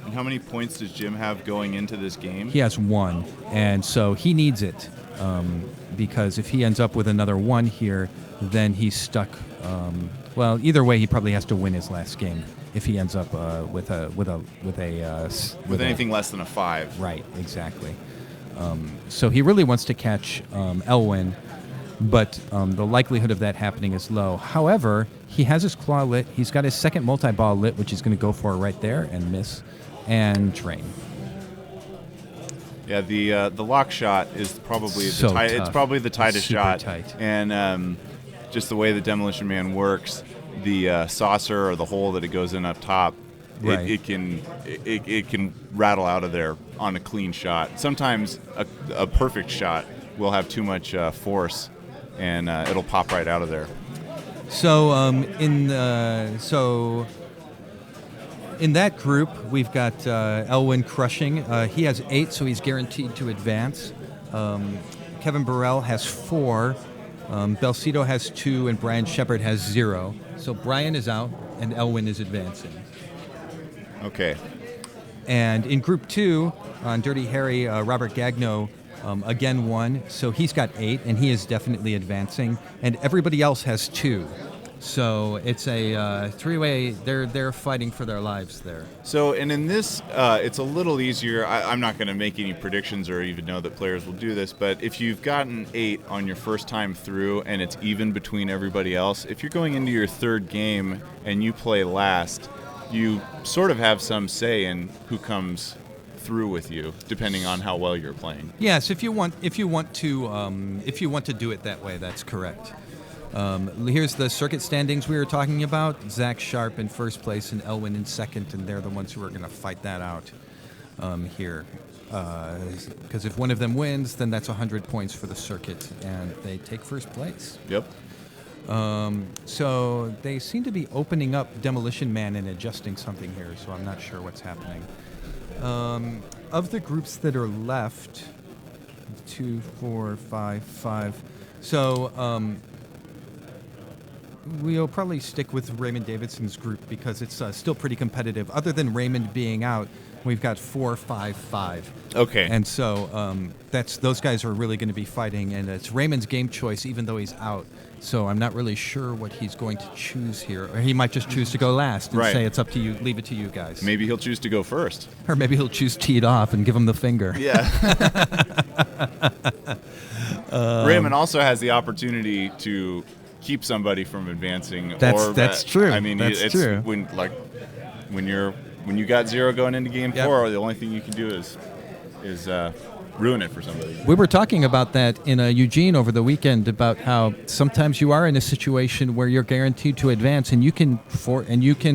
And how many points does Jim have going into this game? He has 1, and so he needs it. because if he ends up with another 1 here, then he's stuck. Well, either way, he probably has to win his last game if he ends up with anything less than a 5. Right, exactly. So he really wants to catch Elwyn, but the likelihood of that happening is low. However, he has his claw lit. He's got his second multi-ball lit, which he's going to go for right there and miss and drain. Yeah, the lock shot is probably So it's probably the tightest Super shot. tight. And just the way the Demolition Man works, the saucer or the hole that it goes in up top, Right. it can rattle out of there on a clean shot. Sometimes a perfect shot will have too much force, and it'll pop right out of there. So in that group, we've got Elwyn crushing. He has 8, so he's guaranteed to advance. Kevin Burrell has 4. Belcito has 2, and Brian Shepard has 0. So Brian is out, and Elwyn is advancing. Okay. And in Group 2, on Dirty Harry, Robert Gagno again won, so he's got 8, and he is definitely advancing. And everybody else has 2. So it's a 3-way. They're fighting for their lives there. So, and in this, it's a little easier. I'm not going to make any predictions or even know that players will do this, but if you've gotten 8 on your first time through and it's even between everybody else, if you're going into your third game and you play last, you sort of have some say in who comes through with you, depending on how well you're playing. Yes, if you want to do it that way, that's correct. Here's the circuit standings we were talking about. Zach Sharp in first place and Elwyn in second, and they're the ones who are going to fight that out here. Because if one of them wins, then that's 100 points for the circuit, and they take first place. Yep. So they seem to be opening up Demolition Man and adjusting something here, so I'm not sure what's happening. Of the groups that are left, 2, 4, 5. So we'll probably stick with Raymond Davidson's group because it's still pretty competitive. Other than Raymond being out, we've got 4, 5, 5. Okay. And so those guys are really going to be fighting, and it's Raymond's game choice, even though he's out. So I'm not really sure what he's going to choose here. Or he might just choose to go last and say it's up to you, leave it to you guys. Maybe he'll choose to go first. Or maybe he'll choose teed off and give him the finger. Yeah. Raymond also has the opportunity to keep somebody from advancing. That's true. I mean, that's it's true. When you got 0 going into game 4, the only thing you can do is ruin it for somebody. We were talking about that in Eugene over the weekend about how sometimes you are in a situation where you're guaranteed to advance, and you can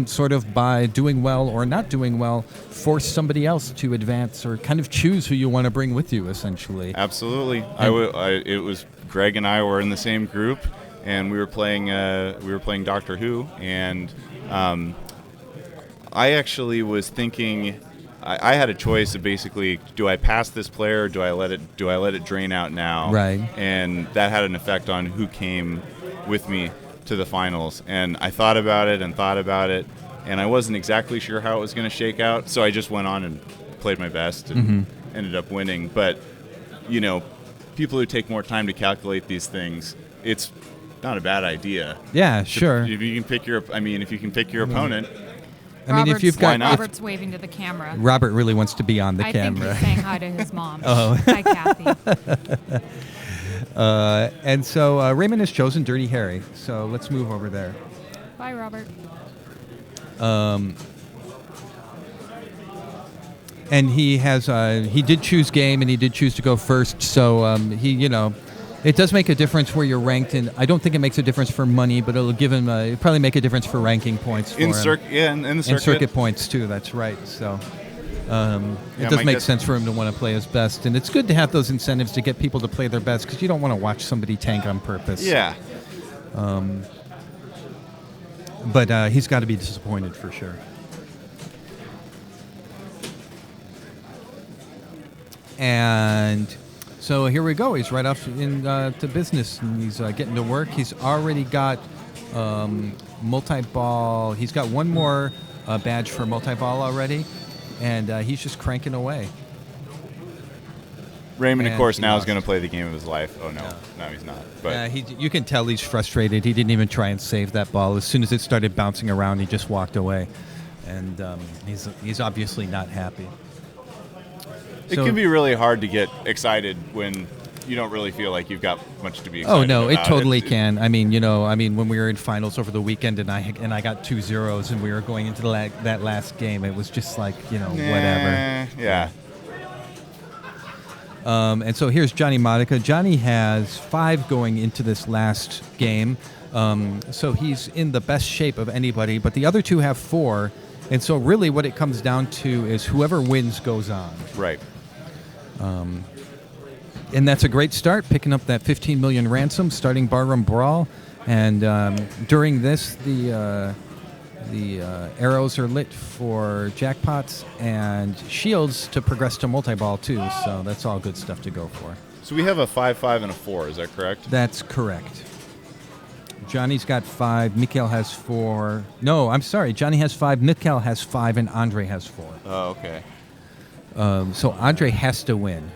sort of, by doing well or not doing well, force somebody else to advance or kind of choose who you want to bring with you, essentially. Absolutely. It was Greg and I were in the same group, and we were playing Doctor Who, and I actually was thinking. I had a choice of basically, do I pass this player or do I let it drain out now? Right. And that had an effect on who came with me to the finals. And I thought about it, and I wasn't exactly sure how it was going to shake out. So I just went on and played my best and ended up winning. But, people who take more time to calculate these things, it's not a bad idea. Yeah, sure. If you can pick your opponent. I mean, if you've got Robert's waving to the camera. Robert really wants to be on the camera. I think he's saying hi to his mom. Oh. Hi, Kathy. And so Raymond has chosen Dirty Harry. So let's move over there. Bye, Robert. And he did choose game, and he did choose to go first. So it does make a difference where you're ranked, and I don't think it makes a difference for money, but it'll give him it'll probably make a difference for ranking points for him. In the circuit. And circuit points too. That's right. So it does make sense for him to want to play his best, and it's good to have those incentives to get people to play their best, because you don't want to watch somebody tank on purpose. Yeah. But he's got to be disappointed for sure. And so here we go. He's right off to business, and he's getting to work. He's already got multi-ball. He's got one more badge for multi-ball already, and he's just cranking away. Raymond, of And course, he now is lost. going to play the game of his life. Oh, no. No, he's not. But You can tell he's frustrated. He didn't even try and save that ball. As soon as it started bouncing around, he just walked away. And he's obviously not happy. it So- can be really hard to get excited when you don't really feel like you've got much to be excited Oh no, about. it totally can. I mean, when we were in finals over the weekend and I got 2 zeros and we were going into that last game, it was just like, whatever. Yeah. And so here's Johnny Modica. Johnny has 5 going into this last game, so he's in the best shape of anybody. But the other 2 have 4, and so really what it comes down to is whoever wins goes on. Right. And that's a great start, picking up that 15 million ransom, starting Barroom Brawl. And during this, the arrows are lit for jackpots and shields to progress to multi-ball too. So that's all good stuff to go for. So we have a 5, 5, and a 4. Is that correct? That's correct. Johnny's got 5. Mikhail has 4. No, I'm sorry. Johnny has 5. Mikhail has 5, and Andre has 4. Oh, okay. So Andre has to win,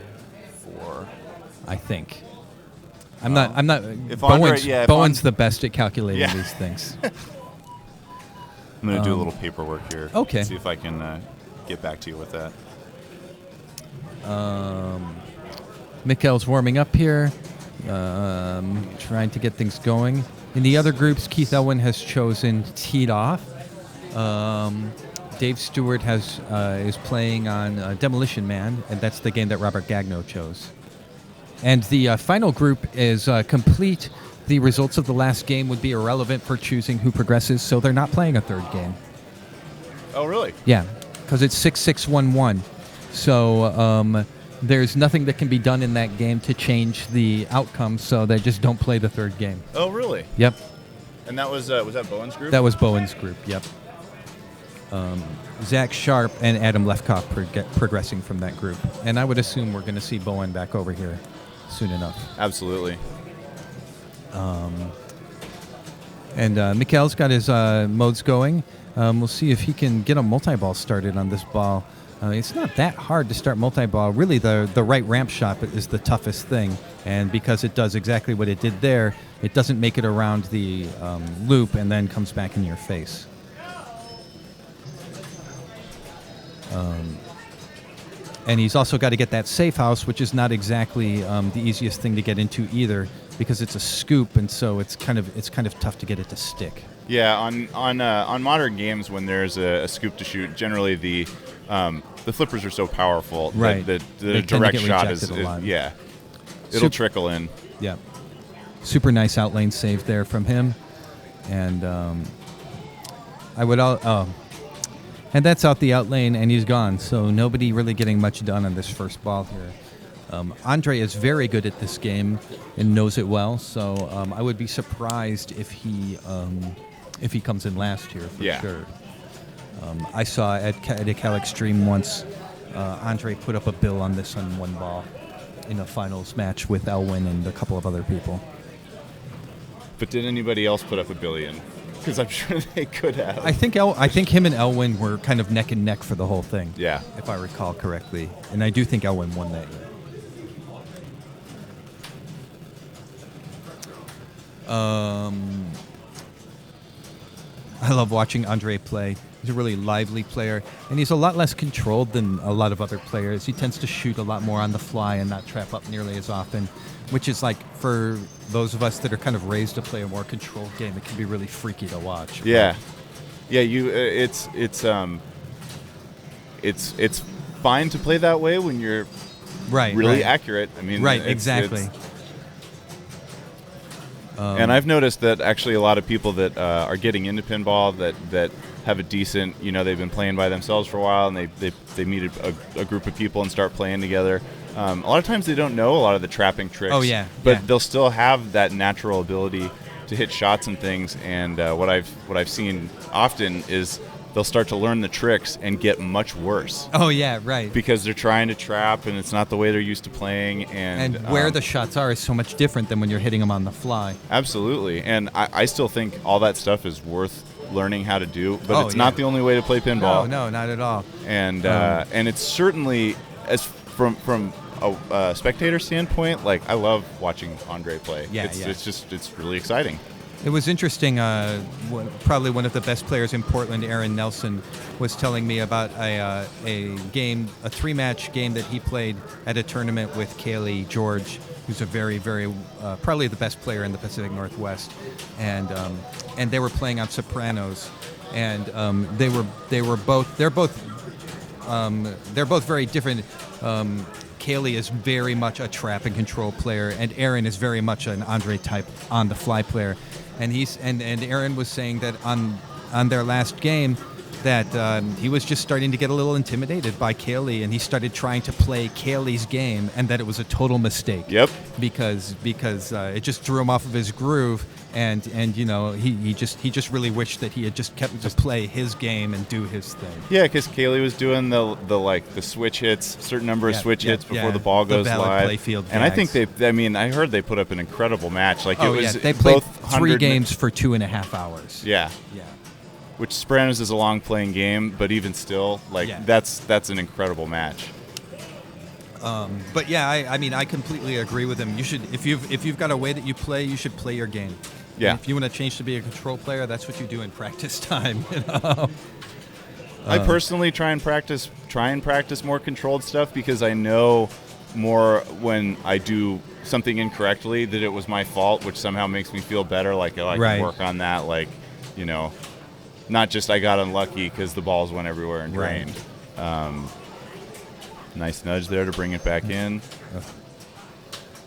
4. I think. I'm not. If Andre- if Bowen's An- the best at calculating Yeah. these things. I'm going to do a little paperwork here. Okay. See if I can get back to you with that. Mikhail's warming up here, trying to get things going. In the other groups, Keith Elwin has chosen Teed Off. Dave Stewart is playing on Demolition Man, and that's the game that Robert Gagno chose. And the final group is complete. The results of the last game would be irrelevant for choosing who progresses, so they're not playing a third game. Oh, really? Yeah, because it's 6-6-1-1. So there's nothing that can be done in that game to change the outcome, so they just don't play the third game. Oh, really? Yep, And that was that Bowen's group? that was Bowen's group, yep. Zach Sharp and Adam Lefkoff progressing from that group. And I would assume we're going to see Bowen back over here soon enough. Absolutely. And Mikhail's got his modes going. We'll see if he can get a multi-ball started on this ball. It's not that hard to start multi-ball. Really, the right ramp shot is the toughest thing. And because it does exactly what it did there, it doesn't make it around the loop and then comes back in your face. And he's also got to get that safe house, which is not exactly the easiest thing to get into either, because it's a scoop, and so it's kind of tough to get it to stick. Yeah, on modern games when there's a scoop to shoot, generally the flippers are so powerful Right. that They the tend to direct get shot rejected a lot. yeah, it'll Sup- trickle in. Yeah. Super nice outlane save there from him. And and that's out the outlane, and he's gone. So nobody really getting much done on this first ball here. Andre is very good at this game and knows it well. So I would be surprised if he comes in last here for Yeah. sure. I saw at a Cal Extreme once, Andre put up a bill on this on one ball in a finals match with Elwin and a couple of other people. But did anybody else put up $1 billion? Because I'm sure they could have. I think him and Elwin were kind of neck and neck for the whole thing. Yeah. If I recall correctly, and I do think Elwin won that year. I love watching Andre play. He's a really lively player, and he's a lot less controlled than a lot of other players. He tends to shoot a lot more on the fly and not trap up nearly as often, which is like, for those of us that are kind of raised to play a more controlled game, it can be really freaky to watch. Yeah, yeah. It's fine to play that way when you're Right. really right. accurate. I mean, Right, it's- exactly. And I've noticed that actually a lot of people that are getting into pinball that have a decent, they've been playing by themselves for a while, and they meet a group of people and start playing together. A lot of times they don't know a lot of the trapping tricks. Oh, yeah, but yeah. they'll still have that natural ability to hit shots and things. And what I've seen often is they'll start to learn the tricks and get much worse. Oh yeah, right. Because they're trying to trap, and it's not the way they're used to playing. And where the shots are is so much different than when you're hitting them on the fly. Absolutely. And I still think all that stuff is worth learning how to do, but Oh, it's yeah. not the only way to play pinball. No, not at all. And it's certainly, as from a spectator standpoint, like I love watching Andre play. Yeah, It's really exciting. It was interesting. Probably one of the best players in Portland, Aaron Nelson, was telling me about a three-match game that he played at a tournament with Kaylee George, who's a very, very probably the best player in the Pacific Northwest, and they were playing on Sopranos, and they're both very different. Kaylee is very much a trap and control player, and Aaron is very much an Andre type on the fly player. And Aaron was saying that on their last game that he was just starting to get a little intimidated by Kaylee, and he started trying to play Kaylee's game, and that it was a total mistake. Yep. Because it just threw him off of his groove, and you know he just really wished that he had just kept to play his game and do his thing. Yeah, because Kaylee was doing the switch hits, certain number of switch hits before the ball goes live. Playfield and I think I heard they put up an incredible match. Like they played 3 games for 2.5 hours. Yeah. Yeah. Which Sopranos is a long playing game, but even still, that's an incredible match. But yeah, I mean, I completely agree with him. You should, if you've got a way that you play, you should play your game. Yeah. And if you want to change to be a control player, that's what you do in practice time. You know? I personally try and practice more controlled stuff because I know more when I do something incorrectly that it was my fault, which somehow makes me feel better. Like, I can work on that. Like, you know, not just I got unlucky because the balls went everywhere and drained. Nice nudge there to bring it back in.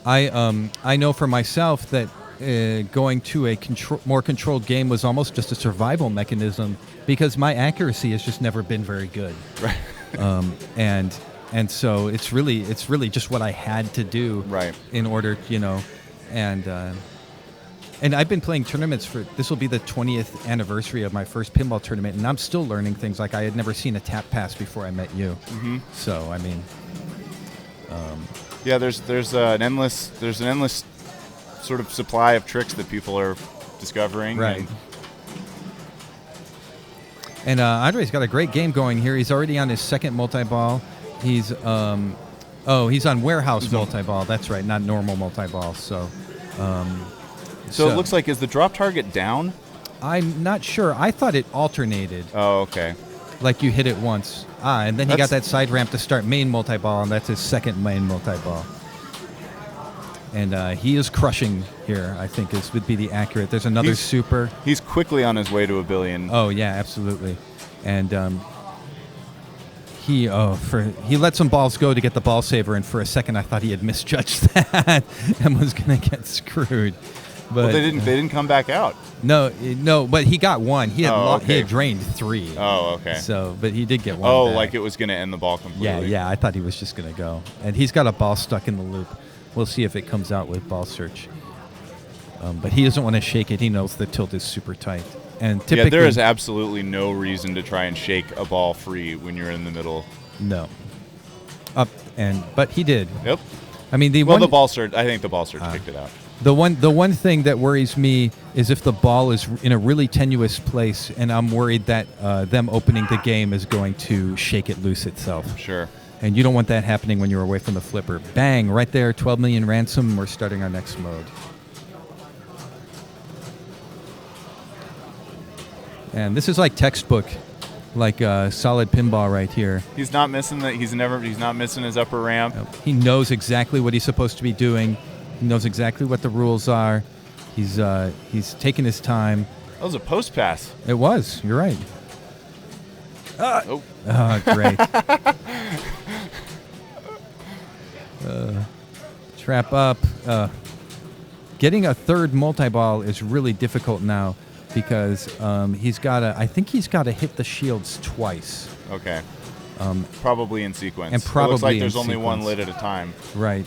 I know for myself that going to a more controlled game was almost just a survival mechanism because my accuracy has just never been very good. Right. And so it's really just what I had to do. Right. In order, you know, and I've been playing tournaments this will be the 20th anniversary of my first pinball tournament, and I'm still learning things. Like I had never seen a tap pass before I met you. Mm-hmm. So I mean, there's an endless sort of supply of tricks that people are discovering. Right. And Andre's got a great game going here. He's already on his second multi-ball. He's he's on warehouse multi-ball. That's right, not normal multi-ball. So. So it looks like, is the drop target down? I'm not sure. I thought it alternated. Oh, okay. Like you hit it once. And then he got that side ramp to start main multi-ball, and that's his second main multi-ball. And he is crushing here, I think, would be the accurate. There's another super. He's quickly on his way to $1 billion. Oh, yeah, absolutely. And he let some balls go to get the ball saver, and for a second I thought he had misjudged that and was going to get screwed. But they didn't come back out. No, but he got one. He had drained 3. Oh, okay. So, but he did get one. Oh, back. like it was going to end the ball completely. Yeah. I thought he was just going to go, and he's got a ball stuck in the loop. We'll see if it comes out with ball search. But he doesn't want to shake it. He knows the tilt is super tight, and typically there is absolutely no reason to try and shake a ball free when you're in the middle. No. But he did. Yep. I mean, the ball search. I think the ball search kicked it out. The one thing that worries me is if the ball is in a really tenuous place, and I'm worried that them opening the game is going to shake it loose itself. Sure. And you don't want that happening when you're away from the flipper. Bang! Right there, 12 million ransom. We're starting our next mode. And this is like textbook, like solid pinball right here. He's not missing He's not missing his upper ramp. He knows exactly what he's supposed to be doing. He knows exactly what the rules are. He's taking his time. That was a post pass. It was. You're right. Oh, great. Trap up. Getting a third multi-ball is really difficult now because I think he's got to hit the shields twice. Okay. Probably in sequence. And probably it looks like in there's only sequence. one lid at a time. Right.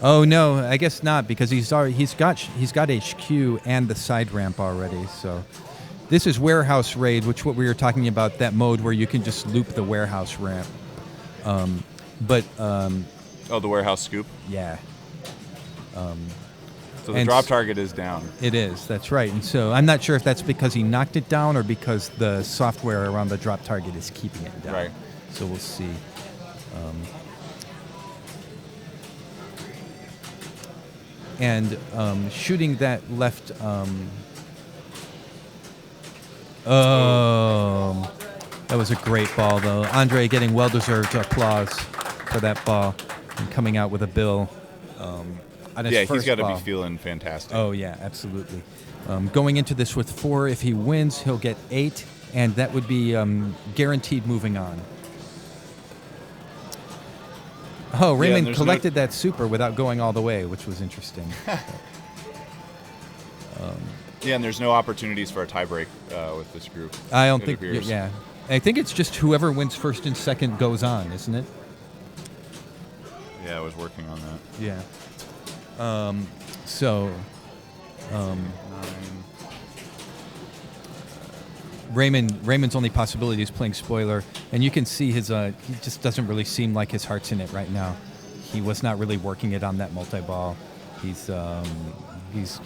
Oh no, I guess not because he's got HQ and the side ramp already. So this is warehouse raid, which what we were talking about, that mode where you can just loop the warehouse ramp. The warehouse scoop. Yeah. So the drop target is down. It is. That's right. And so I'm not sure if that's because he knocked it down or because the software around the drop target is keeping it down. Right. So we'll see. and shooting that left. That was a great ball, though. Andre getting well-deserved applause for that ball and coming out with a bill on his first he's got to ball. be feeling fantastic. Oh, yeah, absolutely. Going into this with 4, if he wins, he'll get 8, and that would be guaranteed moving on. Oh, Raymond collected that super without going all the way, which was interesting. Yeah, and there's no opportunities for a tiebreak with this group. I don't it think. appears. Yeah, I think it's just whoever wins first and second goes on, isn't it? Yeah, I was working on that. Yeah. Raymond's only possibility is playing spoiler, and you can see his. He just doesn't really seem like his heart's in it right now. He was not really working it on that multi-ball. He's He's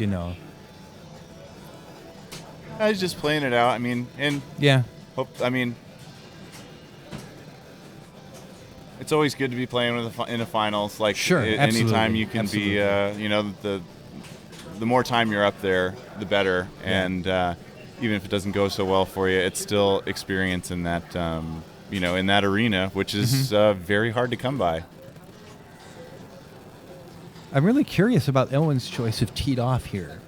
just playing it out. I mean, and yeah. It's always good to be playing in the finals. Like, sure, anytime you can absolutely. be, the more time you're up there, the better. Yeah. And even if it doesn't go so well for you, it's still experience in that, in that arena, which is very hard to come by. I'm really curious about Elwin's choice of teed off here.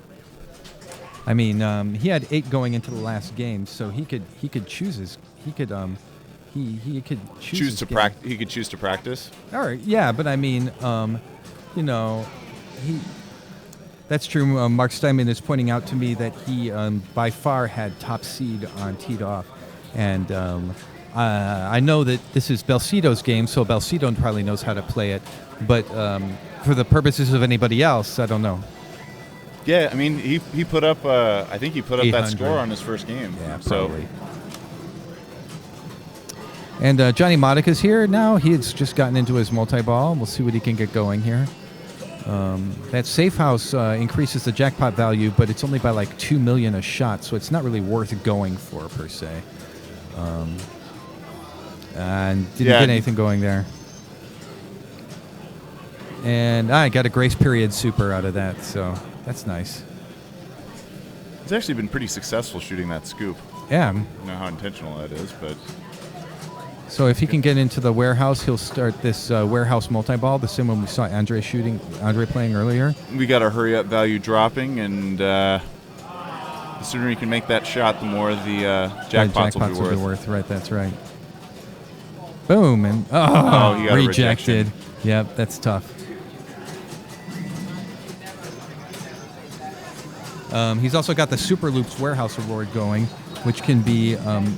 I mean, he had 8 going into the last game, so he could choose his he could choose to practice. He could choose to practice. All right, yeah, but I mean, that's true. Mark Steinman is pointing out to me that he by far had top seed on teed off, and I know that this is Belcito's game, so Belcito probably knows how to play it, but for the purposes of anybody else, I don't know. Yeah, I mean, he put up. I think he put up that 800. score on his first game. Yeah, so. probably. And Johnny Modica's here now. He's just gotten into his multi-ball. We'll see what he can get going here. That safe house increases the jackpot value, but it's only by like $2 million a shot, so it's not really worth going for per se. And didn't get anything going there. And I got a grace period super out of that, so that's nice. He's actually been pretty successful shooting that scoop. Yeah. I don't know how intentional that is, but... So if he can get into the warehouse, he'll start this warehouse multi-ball, the same one we saw Andre playing earlier. We got our hurry-up value dropping, and the sooner he can make that shot, the more the jackpots will be worth. Right, that's right. Boom, and he got a rejected. rejection. Yep, that's tough. He's also got the Super Loops Warehouse Award going, which can be,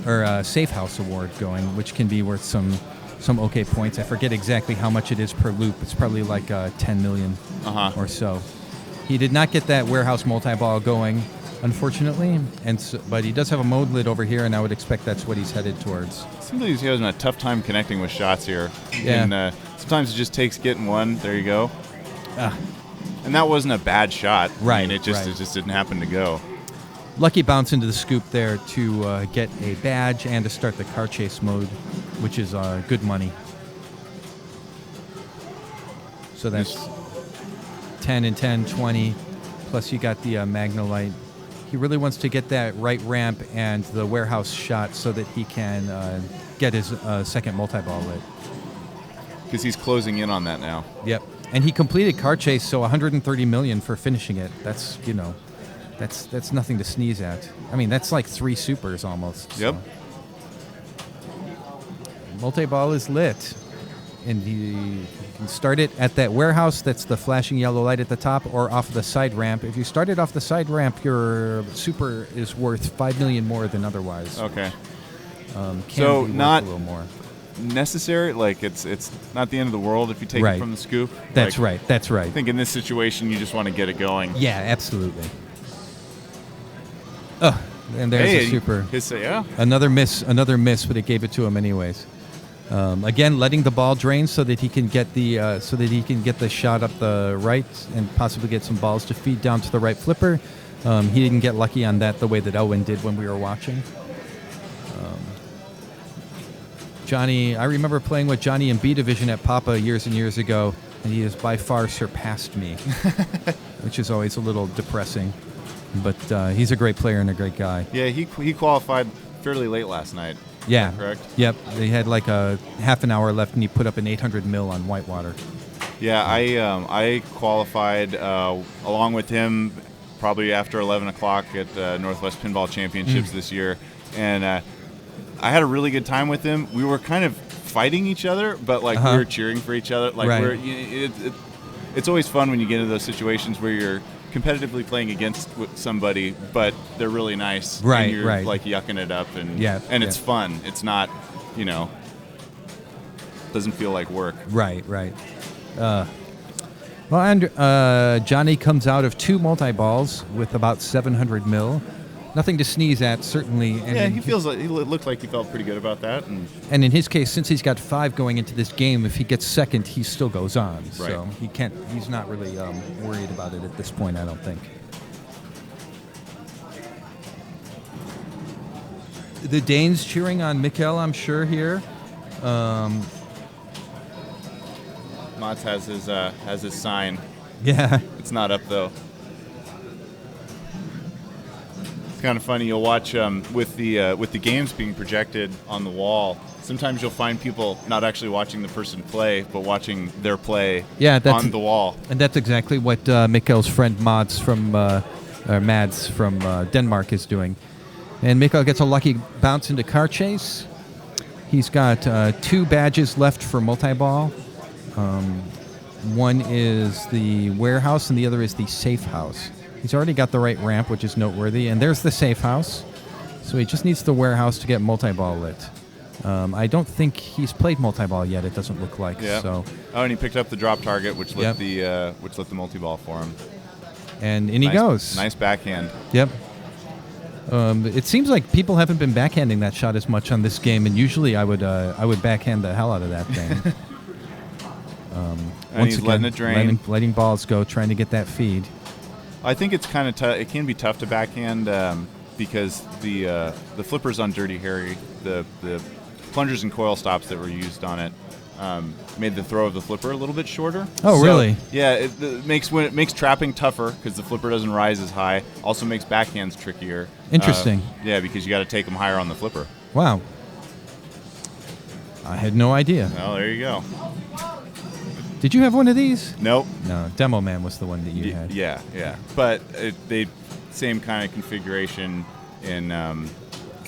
or Safe House Award going, which can be worth some okay points. I forget exactly how much it is per loop. It's probably like 10 million or so. He did not get that Warehouse multi-ball going, unfortunately, but he does have a mode lid over here, and I would expect that's what he's headed towards. Sometimes he's having a tough time connecting with shots here. Yeah. And sometimes it just takes getting one. There you go. And that wasn't a bad shot. Right. I mean, it just didn't happen to go. Lucky bounce into the scoop there to get a badge and to start the car chase mode, which is good money. So that's 10 and 10, 20, plus you got the Magnolite. He really wants to get that right ramp and the warehouse shot so that he can get his second multi-ball lit. Because he's closing in on that now. Yep. And he completed car chase, so 130 million for finishing it. That's, that's nothing to sneeze at. I mean, that's like 3 supers almost. Yep. So. Multi-ball is lit. And you can start it at that warehouse. That's the flashing yellow light at the top, or off the side ramp. If you start it off the side ramp, your super is worth 5 million more than otherwise. Okay. So not a little more. Necessary, like it's not the end of the world if you take it from the scoop. That's right. I think in this situation you just want to get it going. Yeah, absolutely. Oh, and there's a super. Another miss, but it gave it to him anyways. Again, letting the ball drain so that he can get the shot up the right and possibly get some balls to feed down to the right flipper. He didn't get lucky on that the way that Elwin did when we were watching. Johnny, I remember playing with Johnny in B Division at Papa years and years ago, and he has by far surpassed me. which is always a little depressing. But he's a great player and a great guy. Yeah, he qualified fairly late last night. Yeah. Correct? Yep. They had like a half an hour left, and he put up an 800 mil on Whitewater. Yeah, I qualified along with him probably after 11 o'clock at Northwest Pinball Championships this year. And I had a really good time with him. We were kind of fighting each other, but like we were cheering for each other. Like Right. it's always fun when you get into those situations where you're competitively playing against somebody, but they're really nice. Right, and you're right. like yucking it up, and it's yeah. fun. It's not, doesn't feel like work. Right. Johnny comes out of 2 multi-balls with about 700 mil. Nothing to sneeze at, certainly. And Yeah, he looked like he felt pretty good about that. And in his case, since he's got 5 going into this game, if he gets second, he still goes on. Right. So he's not really worried about it at this point, I don't think. The Danes cheering on Mikkel, I'm sure, here. Mats has his sign. Yeah. It's not up though. It's kind of funny. You'll watch with the games being projected on the wall. Sometimes you'll find people not actually watching the person play, but watching their play on the wall. And that's exactly what Mikkel's friend Mads from Denmark is doing. And Mikkel gets a lucky bounce into car chase. He's got 2 badges left for multi-ball. One is the warehouse and the other is the safe house. He's already got the right ramp, which is noteworthy, and there's the safe house. So he just needs the warehouse to get multi-ball lit. I don't think he's played multi-ball yet, it doesn't look like. Yeah. So. Oh, and he picked up the drop target, which lit the multi-ball for him. And in he goes. Nice backhand. Yep. It seems like people haven't been backhanding that shot as much on this game, and usually I would backhand the hell out of that thing. And he's letting it drain. Letting balls go, trying to get that feed. I think it's kind of tough. It can be tough to backhand because the flippers on Dirty Harry, the plungers and coil stops that were used on it, made the throw of the flipper a little bit shorter. Oh, really? Yeah, it makes trapping tougher because the flipper doesn't rise as high. Also makes backhands trickier. Interesting. Yeah, because you got to take them higher on the flipper. Wow. I had no idea. Well, there you go. Did you have one of these? Nope. No, Demo Man was the one that you had. Yeah. But they same kind of configuration in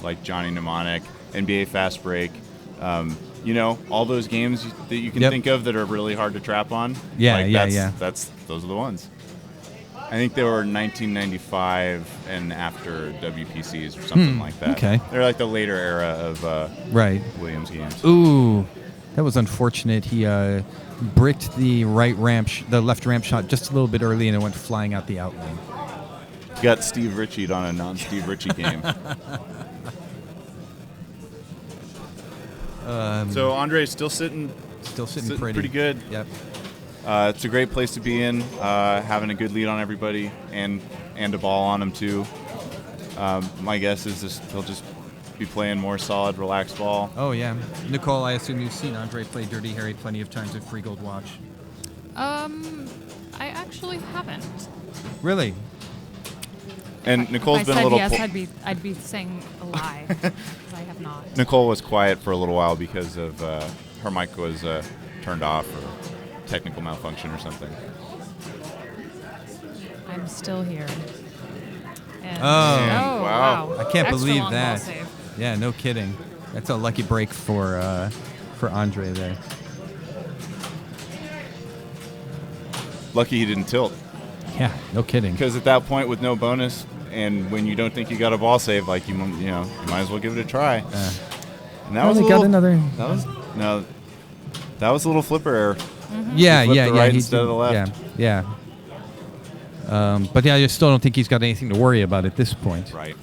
like Johnny Mnemonic, NBA Fast Break. All those games that you can think of that are really hard to trap on. Yeah. Those are the ones. I think they were 1995 and after WPCs or something like that. Okay. They're like the later era of Williams games. Ooh, that was unfortunate. He bricked the the left ramp shot just a little bit early, and it went flying out the outlane. Got Steve Ritchie'd on a non-Steve Ritchie game. So Andre's still sitting pretty good. Yep. It's a great place to be in, having a good lead on everybody and a ball on him too. My guess is he'll just be playing more solid, relaxed ball. Oh yeah, Nicole, I assume you've seen Andre play Dirty Harry plenty of times at Free Gold Watch. I actually haven't. Really? And Nicole's if been I a said little. Yes, I'd be saying a lie because I have not. Nicole was quiet for a little while because of her mic was turned off or technical malfunction or something. I'm still here. And wow. I can't Extra believe long that. ball save. Yeah, no kidding. That's a lucky break for Andre there. Lucky he didn't tilt. Yeah, no kidding. Because at that point with no bonus and when you don't think you got a ball save, like you might as well give it a try. And that was that was a little flipper error. Mm-hmm. Yeah, the yeah. right instead of the left. Yeah. But yeah, I still don't think he's got anything to worry about at this point. Right.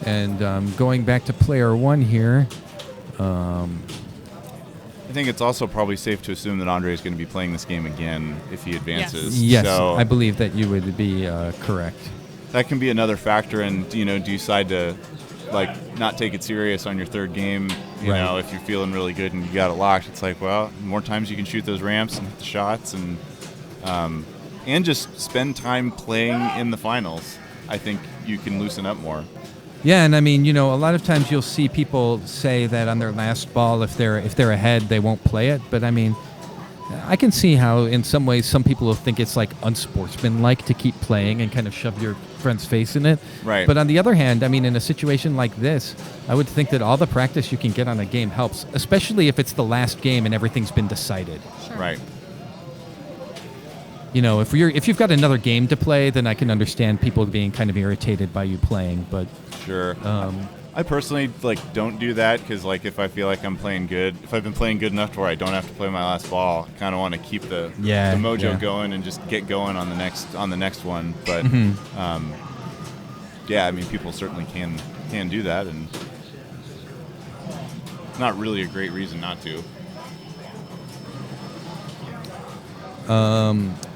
And going back to player one here. I think it's also probably safe to assume that Andre is going to be playing this game again if he advances. Yes, so I believe that you would be correct. That can be another factor, and do you decide to not take it serious on your third game? You know, if you're feeling really good and you got it locked, it's like, well, more times you can shoot those ramps and hit the shots, and and just spend time playing in the finals, I think you can loosen up more. Yeah, and I mean, a lot of times you'll see people say that on their last ball, if they're ahead, they won't play it. But I mean, I can see how in some ways some people will think it's like unsportsmanlike to keep playing and kind of shove your friend's face in it. Right. But on the other hand, I mean, in a situation like this, I would think that all the practice you can get on a game helps, especially if it's the last game and everything's been decided. Sure. Right. If you've got another game to play, then I can understand people being kind of irritated by you playing. But sure. I personally don't do that because if I feel like I'm playing good, if I've been playing good enough to where I don't have to play my last ball, I kind of want to keep the mojo going and just get going on the next one. But I mean, people certainly can do that, and it's not really a great reason not to.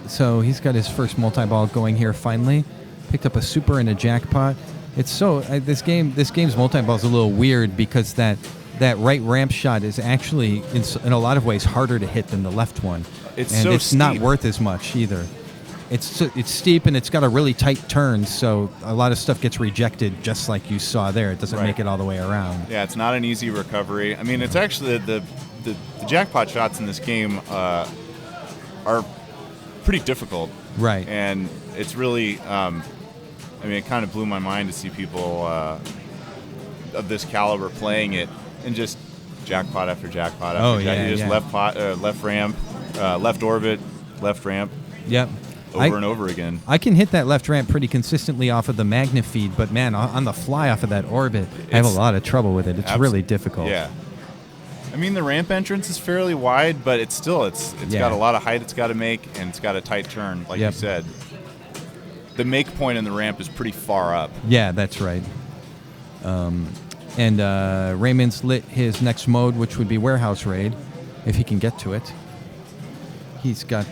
So he's got his first multi-ball going here finally. Picked up a super and a jackpot. It's so this game's multi-ball is a little weird because that right ramp shot is actually in a lot of ways harder to hit than the left one. It's steep. not worth as much either. It's steep and it's got a really tight turn, so a lot of stuff gets rejected just like you saw there. It doesn't make it all the way around. Yeah, it's not an easy recovery. I mean, it's actually the jackpot shots in this game are pretty difficult. Right. And it's really, it kind of blew my mind to see people of this caliber playing it and just jackpot after jackpot after jackpot. Left ramp, left orbit, left ramp. Yep. Over and over again. I can hit that left ramp pretty consistently off of the magna feed, but man, on the fly off of that orbit, I have a lot of trouble with it. It's really difficult. Yeah. I mean, the ramp entrance is fairly wide, but it's got a lot of height it's got to make, and it's got a tight turn, like you said. The make point in the ramp is pretty far up. Yeah, that's right. And Raymond's lit his next mode, which would be Warehouse Raid, if he can get to it. He's got...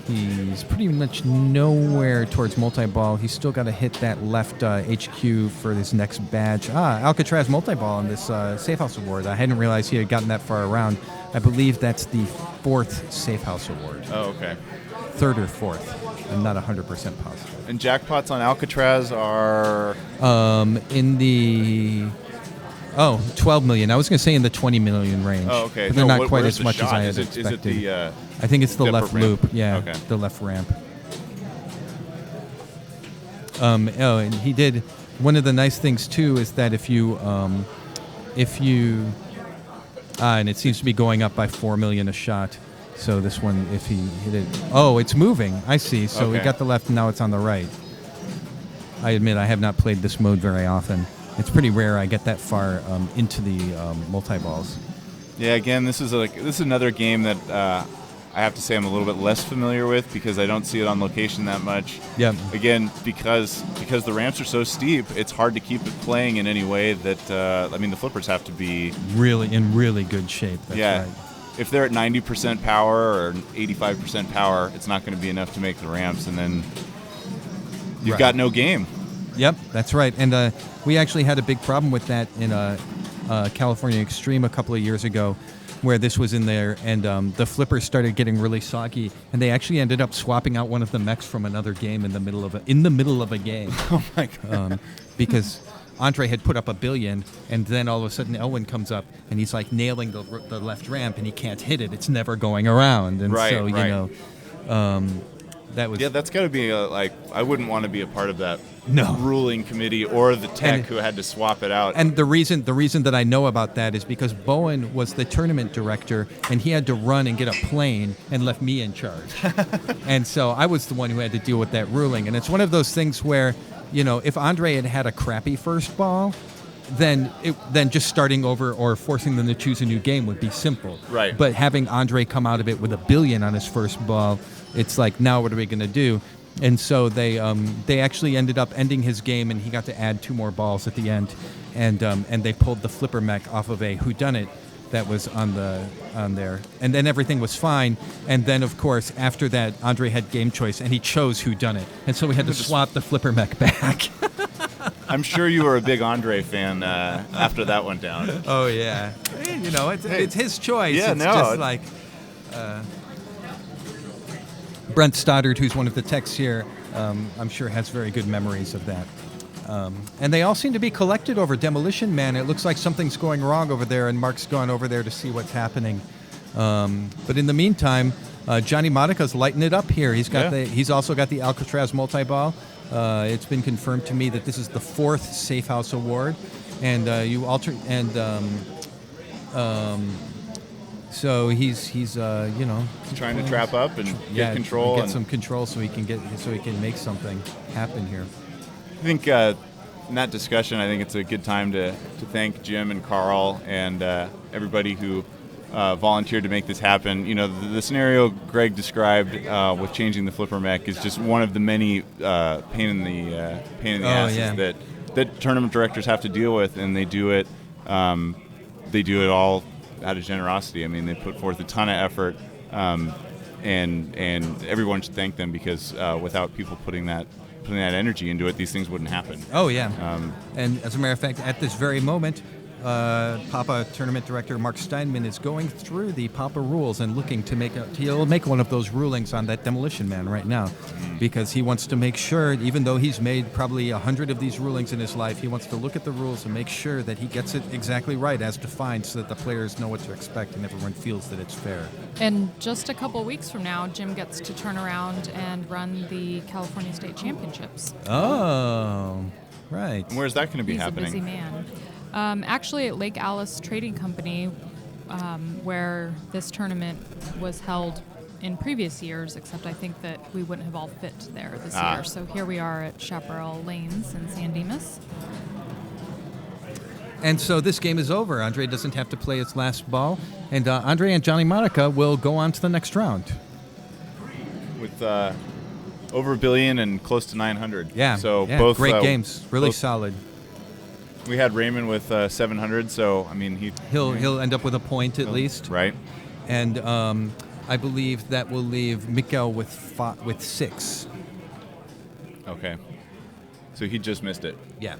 he's pretty much nowhere towards multi-ball. He's still got to hit that left HQ for this next badge. Alcatraz multi-ball in this Safe House Award. I hadn't realized he had gotten that far around. I believe that's the 4th Safe House Award. Oh, okay. 3rd or 4th. I'm not 100% positive. And jackpots on Alcatraz are... in the... 12 million. I was going to say in the 20 million range. Oh, okay. But they're not quite where's as the much shot? as I had Is it expected. the... I think it's the the left ramp? loop. Yeah, Okay. the left ramp. And he did... One of the nice things, too, is that if you... and it seems to be going up by 4 million a shot. So this one, if he hit it... Oh, it's moving. I see. So we got the left, and now it's on the right. I admit I have not played this mode very often. It's pretty rare I get that far into the multi-balls. Yeah, again, this is another game that I have to say I'm a little bit less familiar with because I don't see it on location that much. Yeah. Again, because the ramps are so steep, it's hard to keep it playing in any way that the flippers have to be in really good shape. That's right. If they're at 90% power or 85% power, it's not going to be enough to make the ramps, and then you've got no game. Yep, that's right. And we actually had a big problem with that in California Extreme a couple of years ago, where this was in there, and the flippers started getting really soggy, and they actually ended up swapping out one of the mechs from another game in the middle of a game. Oh my god! Because Andre had put up $1 billion, and then all of a sudden Elwin comes up, and he's like nailing the left ramp, and he can't hit it. It's never going around, and that was that's got to be I wouldn't want to be a part of that No. ruling committee or the tech who had to swap it out. And the reason that I know about that is because Bowen was the tournament director, and he had to run and get a plane and left me in charge. And so I was the one who had to deal with that ruling. And it's one of those things where, if Andre had had a crappy first ball, then just starting over or forcing them to choose a new game would be simple. Right. But having Andre come out of it with $1 billion on his first ball, it's like, now what are we going to do? And so they actually ended up ending his game, and he got to add 2 more balls at the end, and they pulled the flipper mech off of a whodunit that was on there, and then everything was fine. And then of course after that, Andre had game choice, and he chose whodunit, and so we had to swap the flipper mech back. I'm sure you were a big Andre fan after that went down. Oh yeah, it's his choice. Yeah, it's no, just like. Brent Stoddard, who's one of the techs here, I'm sure has very good memories of that. And they all seem to be collected over Demolition Man. It looks like something's going wrong over there, and Mark's gone over there to see what's happening. But in the meantime, Johnny Monica's lighting it up here. He's also got the Alcatraz multi-ball. It's been confirmed to me that this is the 4th Safe House Award, and so he's Trying to trap up and get control. Get some control so he can make something happen here. I think in that discussion, I think it's a good time to thank Jim and Carl and everybody who volunteered to make this happen. You know, the scenario Greg described with changing the flipper mech is just one of the many pain in the asses that tournament directors have to deal with, and they do it. They do it all out of generosity. I mean, they put forth a ton of effort, and everyone should thank them, because without people putting that energy into it, these things wouldn't happen. Oh yeah. And as a matter of fact, at this very moment, PAPA tournament director Mark Steinman is going through the PAPA rules and looking to he'll make one of those rulings on that Demolition Man right now, because he wants to make sure, even though he's made probably 100 of these rulings in his life, he wants to look at the rules and make sure that he gets it exactly right as defined, so that the players know what to expect and everyone feels that it's fair. And just a couple weeks from now, Jim gets to turn around and run the California State Championships. Oh, right. And where's that going to be happening? He's a busy man. Actually, at Lake Alice Trading Company, where this tournament was held in previous years, except I think that we wouldn't have all fit there this year. So here we are at Chaparral Lanes in San Dimas. And so this game is over. Andre doesn't have to play his last ball, and Andre and Johnny Monica will go on to the next round. With over 1 billion and close to 900. Yeah. So yeah, both great games, really solid. We had Raymond with 700, so I mean he'll end up with a point at least, right? And I believe that will leave Mikkel with 6. Okay, so he just missed it. Yeah.